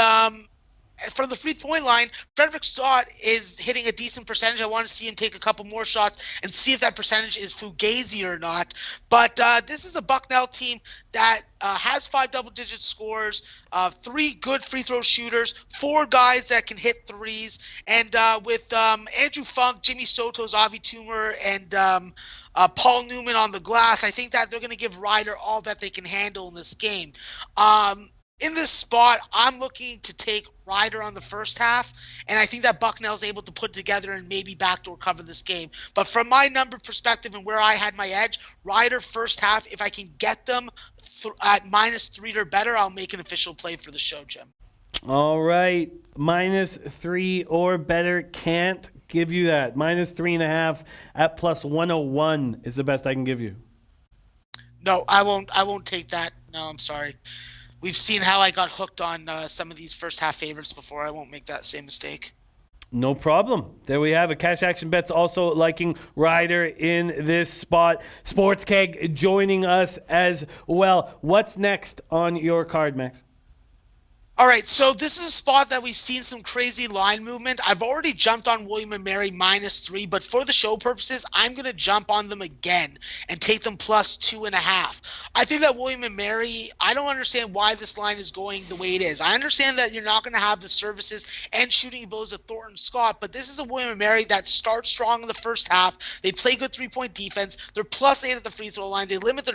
from the free-point line, Frederick Stott is hitting a decent percentage. I want to see him take a couple more shots and see if that percentage is fugazi or not. But this is a Bucknell team that has 5 double-digit scores, 3 good free throw shooters, 4 guys that can hit threes, and with Andrew Funk, Jimmy Sotos, Avi Toomer, and Paul Newman on the glass, I think that they're going to give Ryder all that they can handle in this game. In this spot, I'm looking to take Ryder on the first half, and I think that Bucknell's able to put together and maybe backdoor cover this game. But from my number perspective and where I had my edge, Ryder first half, if I can get them at -3 or better, I'll make an official play for the show, Jim. All right. -3 or better. Can't give you that. -3.5 at plus 101 is the best I can give you. No, I won't take that. No, I'm sorry. We've seen how I got hooked on some of these first half favorites before. I won't make that same mistake. No problem. There we have it. Cash Action Bets also liking Ryder in this spot. Sports Keg joining us as well. What's next on your card, Max? All right, so this is a spot that we've seen some crazy line movement. I've already jumped on William & Mary -3, but for the show purposes, I'm going to jump on them again and take them +2.5. I think that William & Mary, I don't understand why this line is going the way it is. I understand that you're not going to have the services and shooting abilities of Thornton Scott, but this is a William & Mary that starts strong in the first half. They play good three-point defense. They're +8 at the free throw line. They limit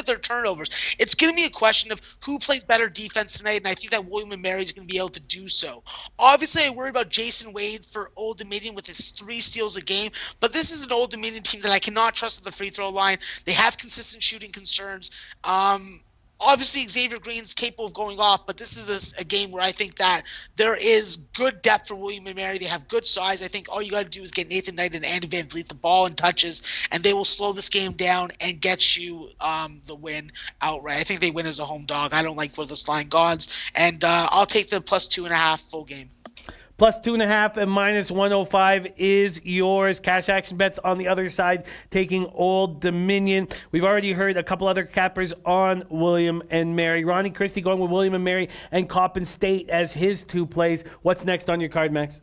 their turnovers. It's going to be a question of who plays better defense tonight, and I think that William & Mary is going to be able to do so. Obviously, I worry about Jason Wade for Old Dominion with his 3 steals a game, but this is an Old Dominion team that I cannot trust at the free throw line. They have consistent shooting concerns. Obviously, Xavier Green's capable of going off, but this is a game where I think that there is good depth for William & Mary. They have good size. I think all you got to do is get Nathan Knight and Andy Van Vliet the ball in touches, and they will slow this game down and get you the win outright. I think they win as a home dog. I don't like where this line goes, and I'll take the +2.5 full game. +2.5 and -105 is yours. Cash Action Bets on the other side, taking Old Dominion. We've already heard a couple other cappers on William and Mary. Ronnie Christie going with William and Mary and Coppin State as his 2 plays. What's next on your card, Max?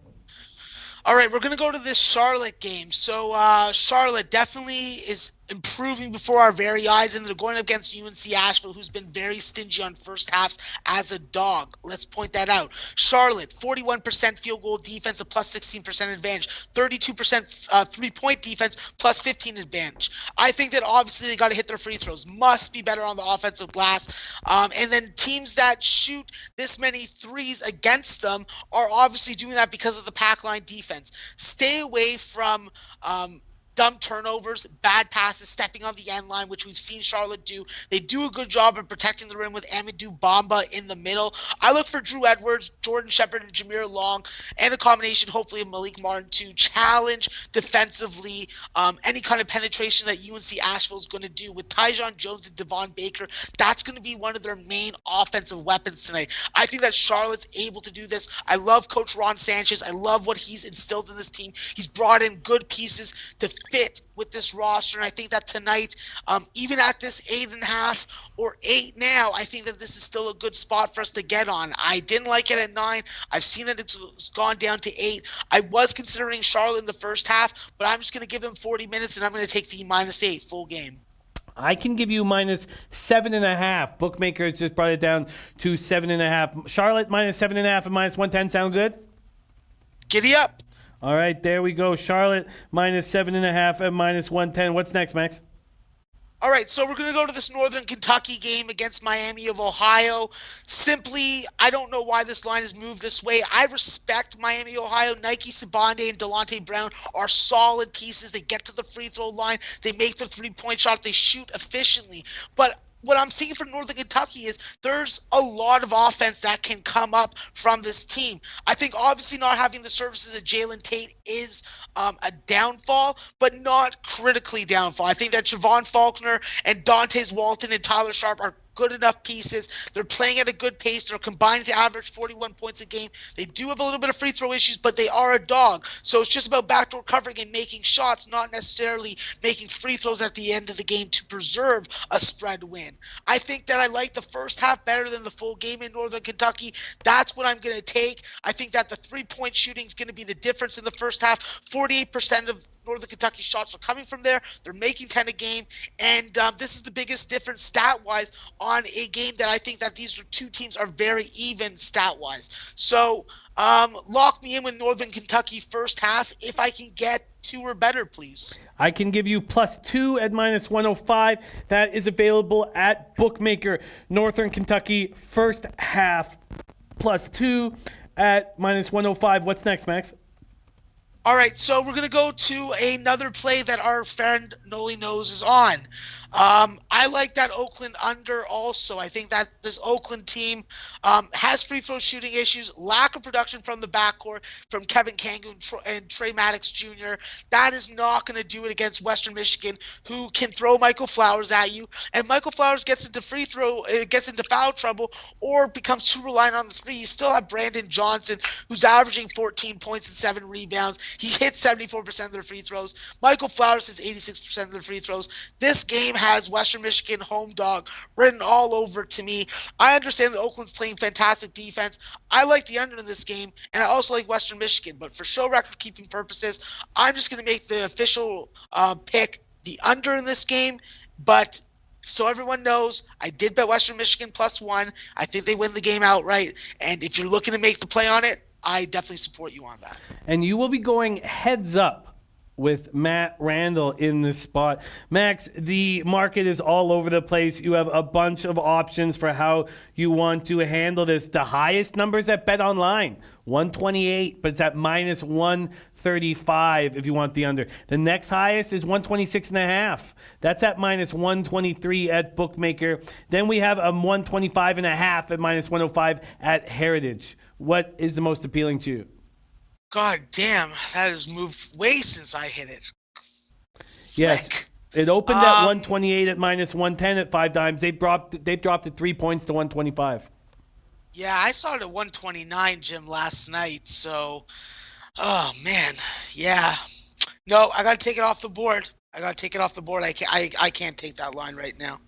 All right, we're going to go to this Charlotte game. So Charlotte definitely is improving before our very eyes, and they're going up against UNC Asheville, who's been very stingy on first halves as a dog. Let's point that out. Charlotte, 41% field goal defense, a +16% advantage, 32% three-point defense, +15 advantage. I think that obviously they got to hit their free throws, must be better on the offensive glass. And then teams that shoot this many threes against them are obviously doing that because of the pack line defense. Stay away from dumb turnovers, bad passes, stepping on the end line, which we've seen Charlotte do. They do a good job of protecting the rim with Amadou Bamba in the middle. I look for Drew Edwards, Jordan Shepard, and Jameer Long, and a combination, hopefully, of Malik Martin to challenge defensively any kind of penetration that UNC Asheville is going to do. With Tyjon Jones and Devon Baker, that's going to be one of their main offensive weapons tonight. I think that Charlotte's able to do this. I love Coach Ron Sanchez. I love what he's instilled in this team. He's brought in good pieces to fit with this roster, and I think that tonight, even at this 8.5 or 8 now, I think that this is still a good spot for us to get on. I didn't like it at 9. I've seen that it's gone down to 8. I was considering Charlotte in the first half, but I'm just going to give them 40 minutes, and I'm going to take the -8 full game. I can give you -7.5. Bookmakers just brought it down to 7.5. Charlotte -7.5 and -110 sound good? Giddy up. All right, there we go. Charlotte -7.5 and -110. What's next, Max? All right, so we're going to go to this Northern Kentucky game against Miami of Ohio. Simply, I don't know why this line has moved this way. I respect Miami, Ohio. Nike Sibande and Delonte Brown are solid pieces. They get to the free throw line. They make their three-point shot. They shoot efficiently. But what I'm seeing from Northern Kentucky is there's a lot of offense that can come up from this team. I think obviously not having the services of Jalen Tate is a downfall, but not critically downfall. I think that Javon Faulkner and Dantes Walton and Tyler Sharp are good enough pieces. They're playing at a good pace. They're combined to average 41 points a game. They do have a little bit of free throw issues, but they are a dog. So it's just about backdoor covering and making shots, not necessarily making free throws at the end of the game to preserve a spread win. I think that I like the first half better than the full game in Northern Kentucky. That's what I'm going to take. I think that the three-point shooting is going to be the difference in the first half. 48% of Northern Kentucky shots are coming from there. They're making 10 a game, and this is the biggest difference stat-wise on a game that I think that these two teams are very even stat-wise. So lock me in with Northern Kentucky first half if I can get 2 or better, please. I can give you +2 at -105. That is available at Bookmaker. Northern Kentucky first half +2 at -105. What's next, Max? All right, so we're going to go to another play that our friend Noli knows is on. I like that Oakland under also. I think that this Oakland team has free throw shooting issues, lack of production from the backcourt from Kevin Kangu and Trey Maddox Jr. That is not going to do it against Western Michigan, who can throw Michael Flowers at you. And Michael Flowers gets into foul trouble or becomes too reliant on the three. You still have Brandon Johnson, who's averaging 14 points and 7 rebounds. He hits 74% of their free throws. Michael Flowers hits 86% of their free throws. This game has Western Michigan home dog written all over to me. I understand that Oakland's playing fantastic defense. I like the under in this game, and I also like Western Michigan. But for show record-keeping purposes, I'm just going to make the official pick the under in this game. But so everyone knows, I did bet Western Michigan +1. I think they win the game outright. And if you're looking to make the play on it, I definitely support you on that. And you will be going heads up with Matt Randall in this spot. Max, the market is all over the place. You have a bunch of options for how you want to handle this. The highest numbers at Bet Online, 128, but it's at -135 if you want the under. The next highest is 126.5. That's at -123 at Bookmaker. Then we have a 125.5 at -105 at Heritage. What is the most appealing to you? God damn, that has moved way since I hit it. Yes. Flick. It opened at 128 at -110 at 5 dimes. They've dropped it 3 points to 125. Yeah, I saw it at 129, Jim, last night. So, oh man, yeah. No, I gotta take it off the board. I can't take that line right now.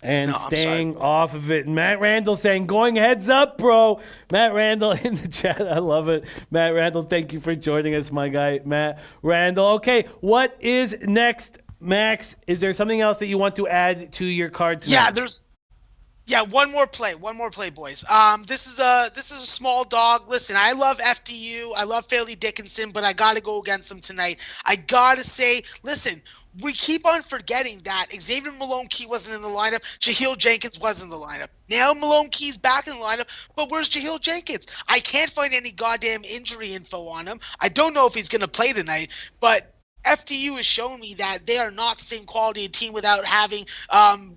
And staying off of it. Matt Randall saying, going heads up, bro. Matt Randall in the chat. I love it. Matt Randall, thank you for joining us, my guy, Matt Randall. Okay, what is next, Max? Is there something else that you want to add to your card tonight? One more play, boys. This is a small dog. Listen, I love FDU. I love Fairleigh Dickinson, but I got to go against them tonight. I got to say, listen, we keep on forgetting that Xavier Malone-Key wasn't in the lineup. Jahlil Jenkins was in the lineup. Now Malone-Key's back in the lineup, but where's Jahlil Jenkins? I can't find any goddamn injury info on him. I don't know if he's going to play tonight, but FDU has shown me that they are not the same quality of team without having Darryl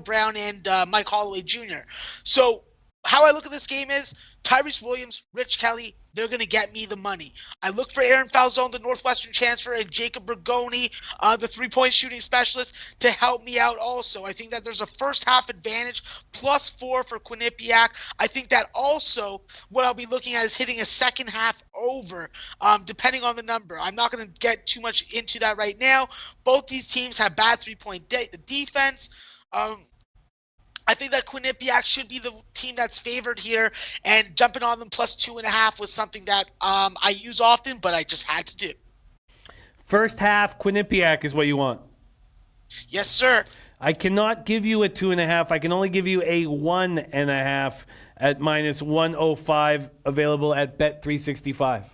Brown and Mike Holloway Jr. So how I look at this game is Tyrese Williams, Rich Kelly, they're going to get me the money. I look for Aaron Falzone, the Northwestern transfer, and Jacob Bergoni, the three-point shooting specialist, to help me out also. I think that there's a first-half advantage, +4 for Quinnipiac. I think that also what I'll be looking at is hitting a second-half over, depending on the number. I'm not going to get too much into that right now. Both these teams have bad three-point defense. I think that Quinnipiac should be the team that's favored here, and jumping on them +2.5 was something that I use often, but I just had to do. First half, Quinnipiac is what you want. Yes, sir. I cannot give you a 2.5. I can only give you a 1.5 at -105, available at Bet365.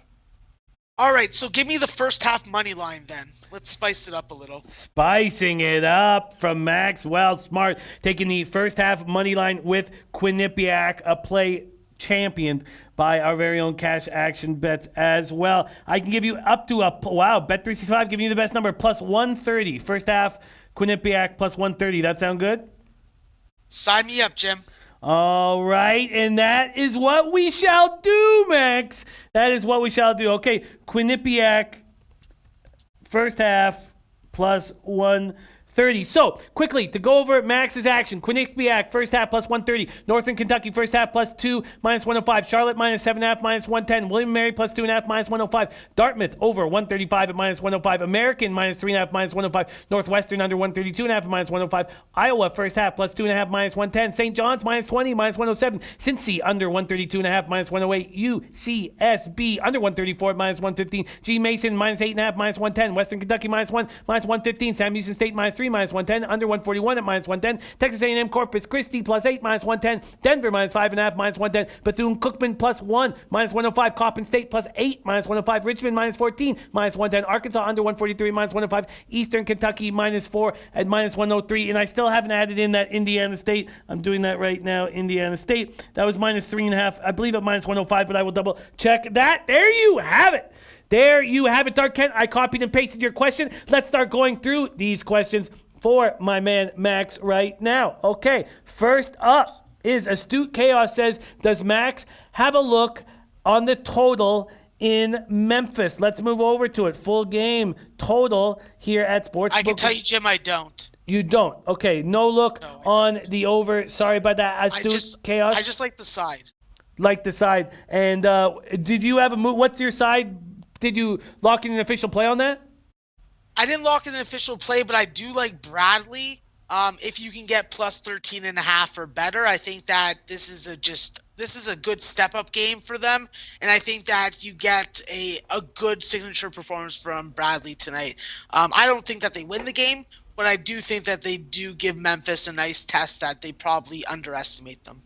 All right, so give me the first half money line then. Let's spice it up a little. Spicing it up from Maxwell Smart, taking the first half money line with Quinnipiac, a play championed by our very own Cash Action Bets as well. I can give you up to Bet365 giving you the best number, plus 130. First half, Quinnipiac, plus 130. That sound good? Sign me up, Jim. All right, and that is what we shall do, Max. That is what we shall do. Okay, Quinnipiac, first half, plus 130. So, quickly, to go over Max's action. Quinnipiac, first half, plus 130. Northern Kentucky, first half, plus 2, minus 105. Charlotte, minus 7.5, minus 110. William & Mary, plus 2.5, minus 105. Dartmouth, over 135 at minus 105. American, minus 3.5, minus 105. Northwestern, under 132.5 at minus 105. Iowa, first half, plus 2.5, minus 110. St. John's, minus 20, minus 107. Cincy, under 132.5, minus 108. UCSB, under 134 at minus 115. G. Mason, minus 8.5, minus 110. Western Kentucky, minus 1, minus 115. Sam Houston State, minus 3, minus 110, under 141 at minus 110. Texas A&M Corpus Christi plus 8, minus 110. Denver minus 5.5, minus 110. Bethune Cookman plus 1, minus 105. Coppin State plus 8, minus 105. Richmond minus 14, minus 110. Arkansas under 143, minus 105. Eastern Kentucky minus 4 at minus 103. And I still haven't added in that Indiana State. I'm doing that right now. Indiana State. That was minus 3.5. I believe at minus 105, but I will double check that. There you have it. There you have it, Dark Kent. I copied and pasted your question. Let's start going through these questions for my man Max right now. Okay, first up is Astute Chaos says, does Max have a look on the total in Memphis? Let's move over to it. Full game total here at Sportsbook. I can tell you, Jim, I don't. You don't? Okay, no look on the over. Sorry about that, Astute Chaos. I just like the side. Like the side. And did you have a move? What's your side? Did you lock in an official play on that? I didn't lock in an official play, but I do like Bradley. If you can get plus 13.5 or better, I think that this is a good step-up game for them, and I think that you get a good signature performance from Bradley tonight. I don't think that they win the game, but I do think that they do give Memphis a nice test that they probably underestimate them.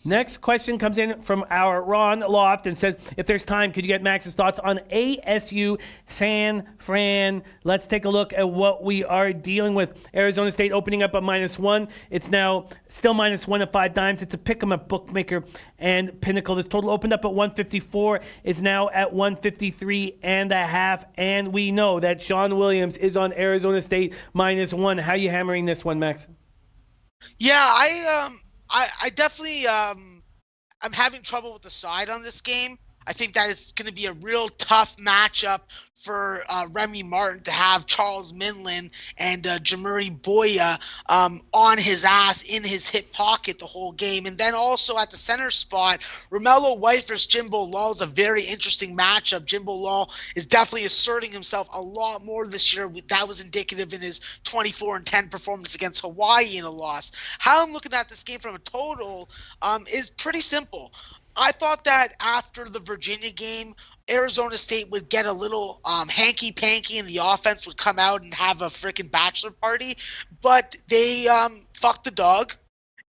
Next question comes in from our Ron Loft and says, if there's time, could you get Max's thoughts on ASU San Fran? Let's take a look at what we are dealing with. Arizona State opening up at -1. It's now still -1 at 5 dimes. It's a pick 'em at Bookmaker and Pinnacle. This total opened up at 154. Is now at 153.5. And we know that Sean Williams is on Arizona State -1. How are you hammering this one, Max? Yeah, I definitely I'm having trouble with the side on this game. I think that it's going to be a real tough matchup for Remy Martin to have Charles Minlin and Jamuri Boya on his ass in his hip pocket the whole game. And then also at the center spot, Romello White versus Jimbo Lull is a very interesting matchup. Jimbo Lull is definitely asserting himself a lot more this year. That was indicative in his 24-10 performance against Hawaii in a loss. How I'm looking at this game from a total is pretty simple. I thought that after the Virginia game, Arizona State would get a little hanky-panky and the offense would come out and have a freaking bachelor party. But they fucked the dog,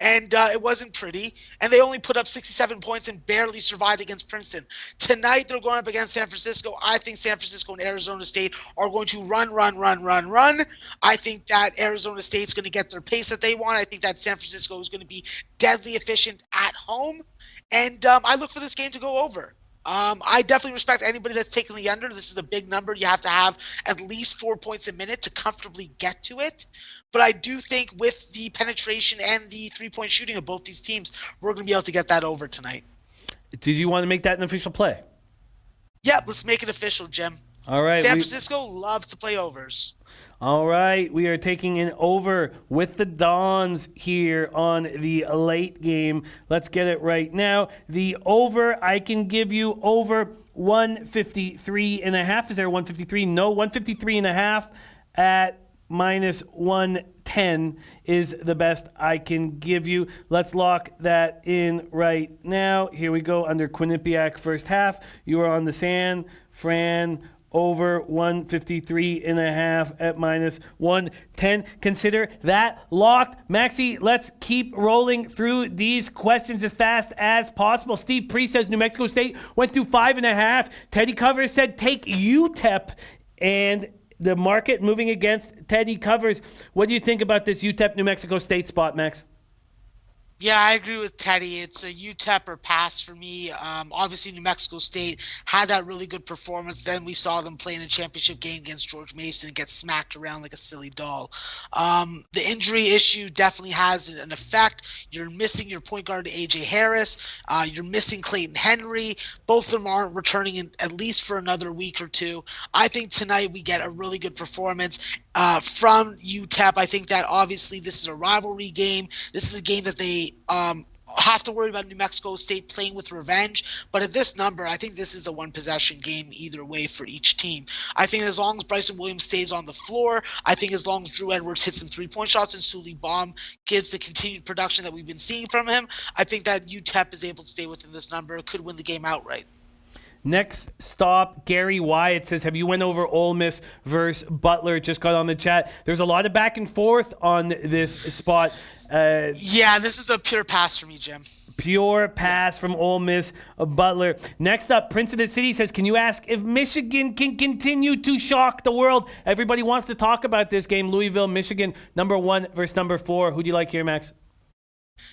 and it wasn't pretty. And they only put up 67 points and barely survived against Princeton. Tonight, they're going up against San Francisco. I think San Francisco and Arizona State are going to run. I think that Arizona State's going to get their pace that they want. I think that San Francisco is going to be deadly efficient at home. And I look for this game to go over. I definitely respect anybody that's taking the under. This is a big number. You have to have at least 4 points a minute to comfortably get to it. But I do think with the penetration and the three-point shooting of both these teams, we're going to be able to get that over tonight. Did you want to make that an official play? Yeah, let's make it official, Jim. All right. San Francisco loves to play overs. All right, we are taking an over with the Dons here on the late game. Let's get it right now. The over, I can give you over 153.5. Is there 153? No, 153.5 at -110 is the best I can give you. Let's lock that in right now. Here we go under Quinnipiac first half. You are on the San Fran over 153.5 at minus 110. Consider that locked. Maxie, let's keep rolling through these questions as fast as possible. Steve Priest says New Mexico State went through 5.5. Teddy Covers said take UTEP, and the market moving against Teddy Covers. What do you think about this UTEP New Mexico State spot, Max? Yeah, I agree with Teddy. It's a UTEP or pass for me. Obviously, New Mexico State had that really good performance. Then we saw them play in a championship game against George Mason and get smacked around like a silly doll. The injury issue definitely has an effect. You're missing your point guard, A.J. Harris. You're missing Clayton Henry. Both of them aren't returning at least for another week or two. I think tonight we get a really good performance from UTEP. I think that obviously this is a rivalry game. This is a game that they have to worry about New Mexico State playing with revenge. But at this number, I think this is a one-possession game either way for each team. I think as long as Bryson Williams stays on the floor, I think as long as Drew Edwards hits some three-point shots and Sully Baum gives the continued production that we've been seeing from him, I think that UTEP is able to stay within this number. Could win the game outright. Next stop, Gary Wyatt says, have you went over Ole Miss versus Butler? Just got on the chat. There's a lot of back and forth on this spot. Yeah, this is a pure pass for me, Jim. Pure pass from Ole Miss Butler. Next up, Prince of the City says, can you ask if Michigan can continue to shock the world? Everybody wants to talk about this game. Louisville, Michigan, number 1 versus number 4. Who do you like here, Max?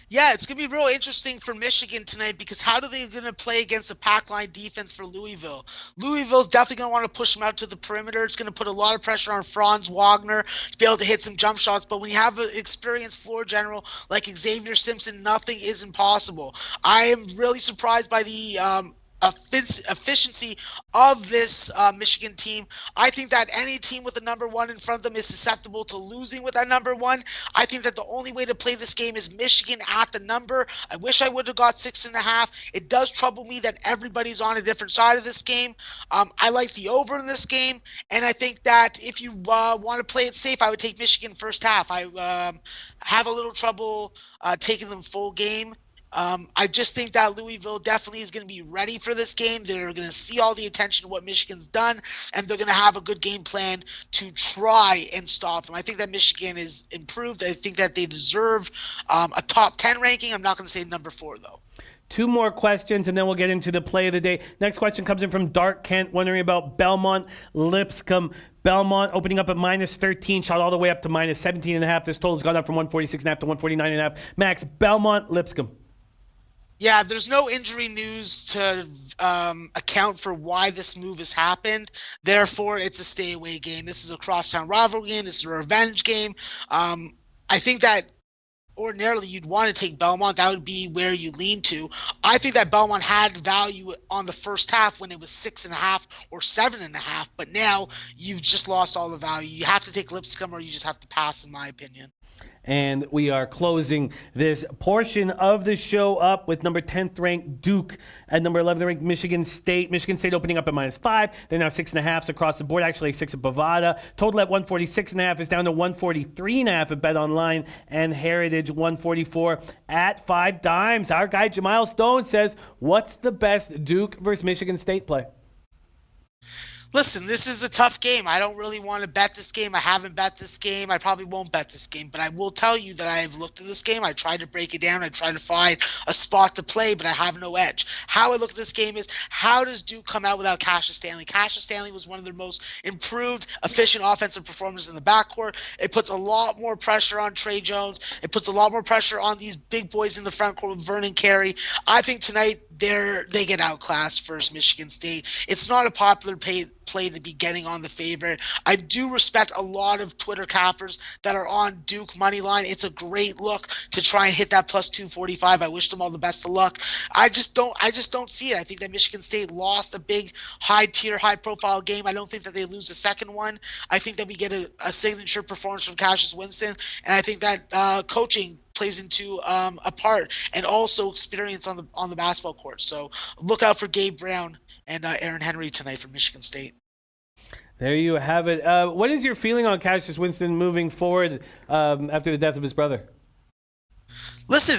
Yeah, it's going to be real interesting for Michigan tonight because how are they going to play against a pack line defense for Louisville? Louisville's definitely going to want to push them out to the perimeter. It's going to put a lot of pressure on Franz Wagner to be able to hit some jump shots. But when you have an experienced floor general like Xavier Simpson, nothing is impossible. I am really surprised by the efficiency of this Michigan team. I think that any team with a number 1 in front of them is susceptible to losing with that number 1. I think that the only way to play this game is Michigan at the number. I wish I would have got 6.5. It does trouble me that everybody's on a different side of this game. I like the over in this game, and I think that if you want to play it safe, I would take Michigan first half. I have a little trouble taking them full game. I just think that Louisville definitely is going to be ready for this game. They're going to see all the attention of what Michigan's done, and they're going to have a good game plan to try and stop them. I think that Michigan is improved. I think that they deserve a top 10 ranking. I'm not going to say number 4, though. 2 more questions, and then we'll get into the play of the day. Next question comes in from Dark Kent, wondering about Belmont Lipscomb. Belmont opening up at minus 13, shot all the way up to minus 17.5. This total's gone up from 146.5 to 149.5. Max, Belmont Lipscomb. Yeah, there's no injury news to account for why this move has happened. Therefore, it's a stay-away game. This is a crosstown rivalry game. This is a revenge game. I think that ordinarily you'd want to take Belmont. That would be where you lean to. I think that Belmont had value on the first half when it was 6.5 or 7.5, but now you've just lost all the value. You have to take Lipscomb or you just have to pass, in my opinion. And we are closing this portion of the show up with number 10th ranked Duke and number 11th ranked Michigan State. Michigan State opening up at minus 5. They're now 6.5 across the board. Actually 6 at Bovada. Total at 146.5 is down to 143.5 at Bet Online, and Heritage 144 at 5 dimes. Our guy Jamile Stone says, what's the best Duke versus Michigan State play? Listen, this is a tough game. I don't really want to bet this game. I haven't bet this game. I probably won't bet this game. But I will tell you that I have looked at this game. I tried to break it down. I tried to find a spot to play, but I have no edge. How I look at this game is, how does Duke come out without Cassius Stanley? Cassius Stanley was one of their most improved, efficient offensive performers in the backcourt. It puts a lot more pressure on Trey Jones. It puts a lot more pressure on these big boys in the front court with Vernon Carey. I think tonight they get outclassed versus Michigan State. It's not a popular play to be getting on the favorite. I do respect a lot of Twitter cappers that are on Duke money line. It's a great look to try and hit that plus 245. I wish them all the best of luck. I just don't see it. I think that Michigan State lost a big high profile game. I don't think that they lose the second one. I think that we get a signature performance from Cassius Winston, and I think that coaching plays into a part, and also experience on the basketball court. So look out for Gabe Brown and Aaron Henry tonight from Michigan State. There you have it. What is your feeling on Cassius Winston moving forward after the death of his brother? Listen,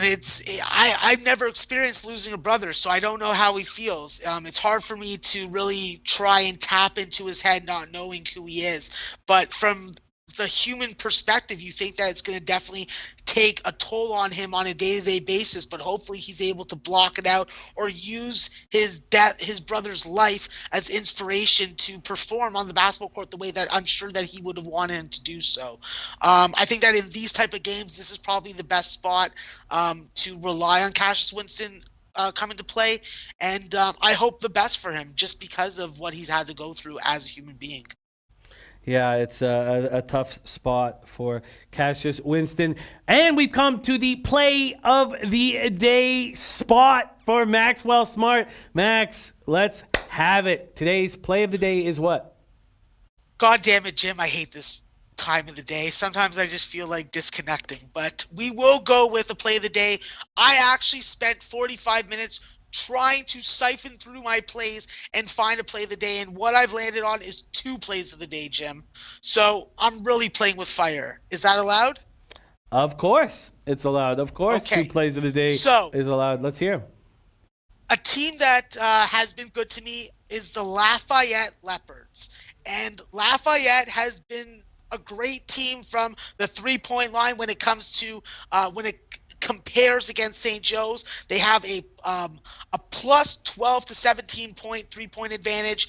I've never experienced losing a brother, so I don't know how he feels. It's hard for me to really try and tap into his head, not knowing who he is. But from the human perspective, you think that it's going to definitely take a toll on him on a day-to-day basis. But hopefully, he's able to block it out or use his brother's life as inspiration to perform on the basketball court the way that I'm sure that he would have wanted him to do so. I think that in these type of games, this is probably the best spot to rely on Cassius Winston coming to play, and I hope the best for him just because of what he's had to go through as a human being. Yeah, it's a tough spot for Cassius Winston. And we've come to the play of the day spot for Maxwell Smart. Max, let's have it. Today's play of the day is what? God damn it, Jim, I hate this time of the day. Sometimes I just feel like disconnecting, but we will go with the play of the day. I actually spent 45 minutes trying to siphon through my plays and find a play of the day, and what I've landed on is 2 plays of the day, Jim. So I'm really playing with fire. Is that allowed? Of course it's allowed. Of course, Okay. 2 plays of the day is allowed. Let's hear. A team that has been good to me is the Lafayette Leopards. And Lafayette has been a great team from the 3-point line when it comes to when it compares against St. Joe's. They have a plus 12 to 17 point 3-point advantage,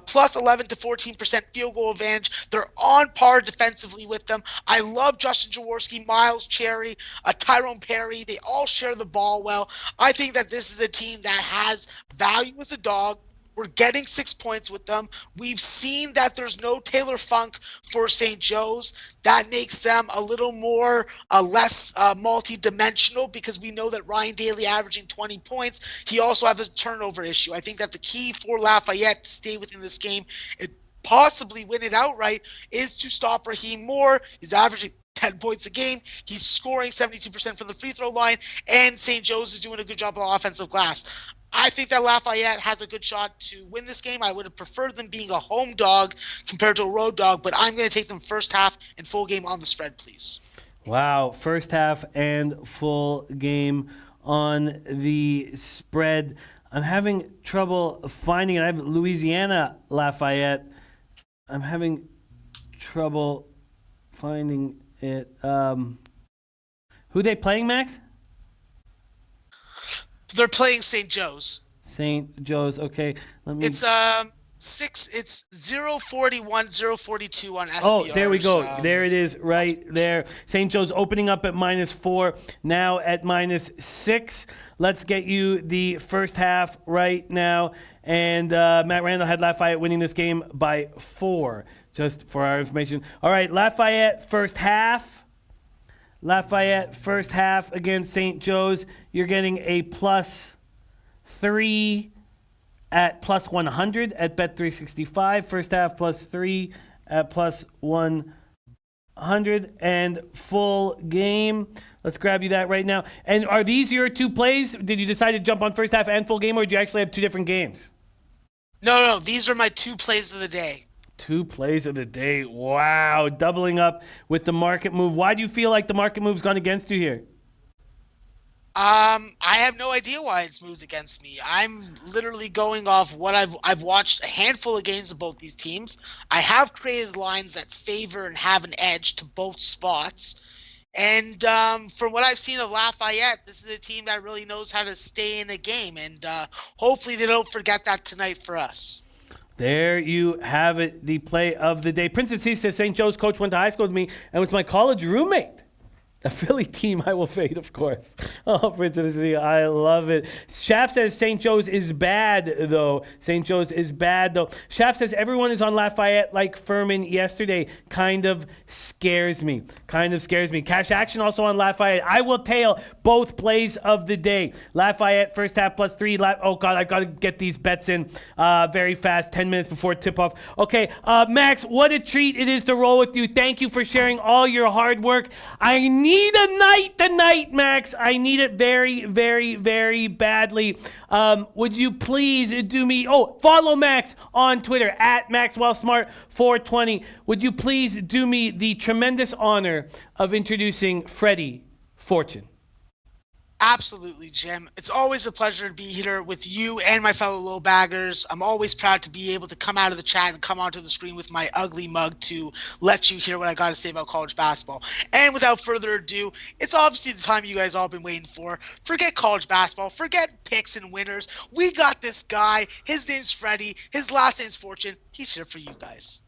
plus 11 to 14% field goal advantage. They're on par defensively with them. I love Justin Jaworski, Miles Cherry, Tyrone Perry. They all share the ball well. I think that this is a team that has value as a dog. We're getting 6 points with them. We've seen that there's no Taylor Funk for St. Joe's. That makes them a little more less multi-dimensional because we know that Ryan Daly averaging 20 points. He also has a turnover issue. I think that the key for Lafayette to stay within this game and possibly win it outright is to stop Raheem Moore. He's averaging 10 points a game. He's scoring 72% from the free throw line, and St. Joe's is doing a good job on offensive glass. I think that Lafayette has a good shot to win this game. I would have preferred them being a home dog compared to a road dog, but I'm going to take them first half and full game on the spread, please. Wow, first half and full game on the spread. I'm having trouble finding it. I have Louisiana Lafayette. I'm having trouble finding it. Who they playing, Max? They're playing St. Joe's. St. Joe's. Okay, let me. It's 041, 042 on SBR. Oh, there we go. There it is, right there. St. Joe's opening up at -4, now at -6. Let's get you the first half right now. And Matt Randall had Lafayette winning this game by 4, just for our information. All right, Lafayette first half. Lafayette first half against St. Joe's. You're getting a +3 at +100 at Bet365. First half +3 at +100 and full game. Let's grab you that right now. And are these your 2 plays? Did you decide to jump on first half and full game, or do you actually have 2 different games? No. These are my 2 plays of the day. 2 plays of the day. Wow. Doubling up with the market move. Why do you feel like the market move's gone against you here? I have no idea why it's moved against me. I'm literally going off what I've watched a handful of games of both these teams. I have created lines that favor and have an edge to both spots. And from what I've seen of Lafayette, this is a team that really knows how to stay in a game. And hopefully they don't forget that tonight for us. There you have it, the play of the day. Princess C says St. Joe's coach went to high school with me and was my college roommate. A Philly team I will fade, of course. Oh, Princess C, I love it. Shaft says St. Joe's is bad, though. St. Joe's is bad, though. Shaft says everyone is on Lafayette like Furman yesterday. Kind of scares me. Cash Action also on Lafayette. I will tail both plays of the day. Lafayette first half +3. Oh, God, I got to get these bets in very fast, 10 minutes before tip-off. Okay, Max, what a treat it is to roll with you. Thank you for sharing all your hard work. I need a night tonight, Max. I need it very, very, very badly. Would you please do me... Oh, follow Max on Twitter, at MaxwellSmart420. Would you please do me the tremendous honor of introducing Freddie Fortune? Absolutely, Jim. It's always a pleasure to be here with you and my fellow low baggers. I'm always proud to be able to come out of the chat and come onto the screen with my ugly mug to let you hear what I got to say about college basketball. And without further ado, it's obviously the time you guys all been waiting for. Forget college basketball. Forget picks and winners. We got this guy. His name's Freddie. His last name's Fortune. He's here for you guys.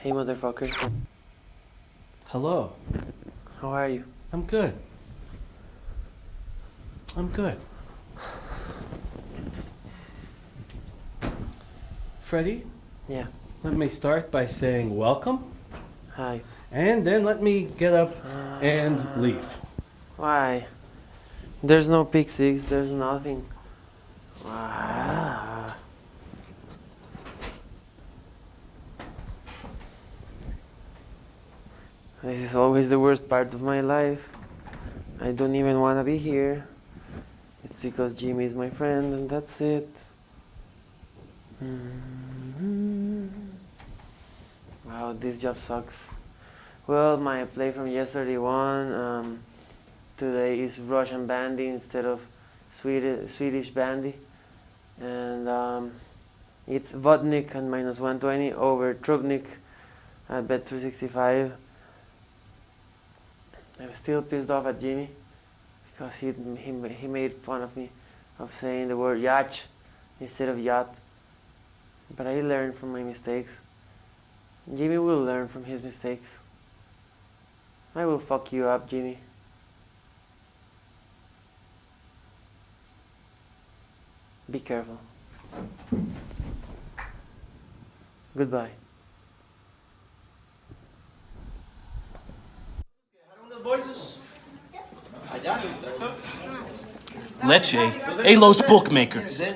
Hey, motherfucker. Hello. How are you? I'm good. I'm good. Freddie, Yeah. let me start by saying welcome, Hi. and then let me get up and leave. Why? There's no pick six. There's nothing. Ah. This is always the worst part of my life. I don't even want to be here. It's because Jimmy is my friend, and that's it. Wow, this job sucks. Well, my play from yesterday won. Today is Russian bandy instead of Swedish bandy. And it's Vodnik and minus 120 over Trubnik at bet 365. I'm still pissed off at Jimmy because he made fun of me of saying the word yacht instead of yacht. But I learned from my mistakes. Jimmy will learn from his mistakes. I will fuck you up, Jimmy. Be careful. Goodbye. Leche, a Los Bookmakers.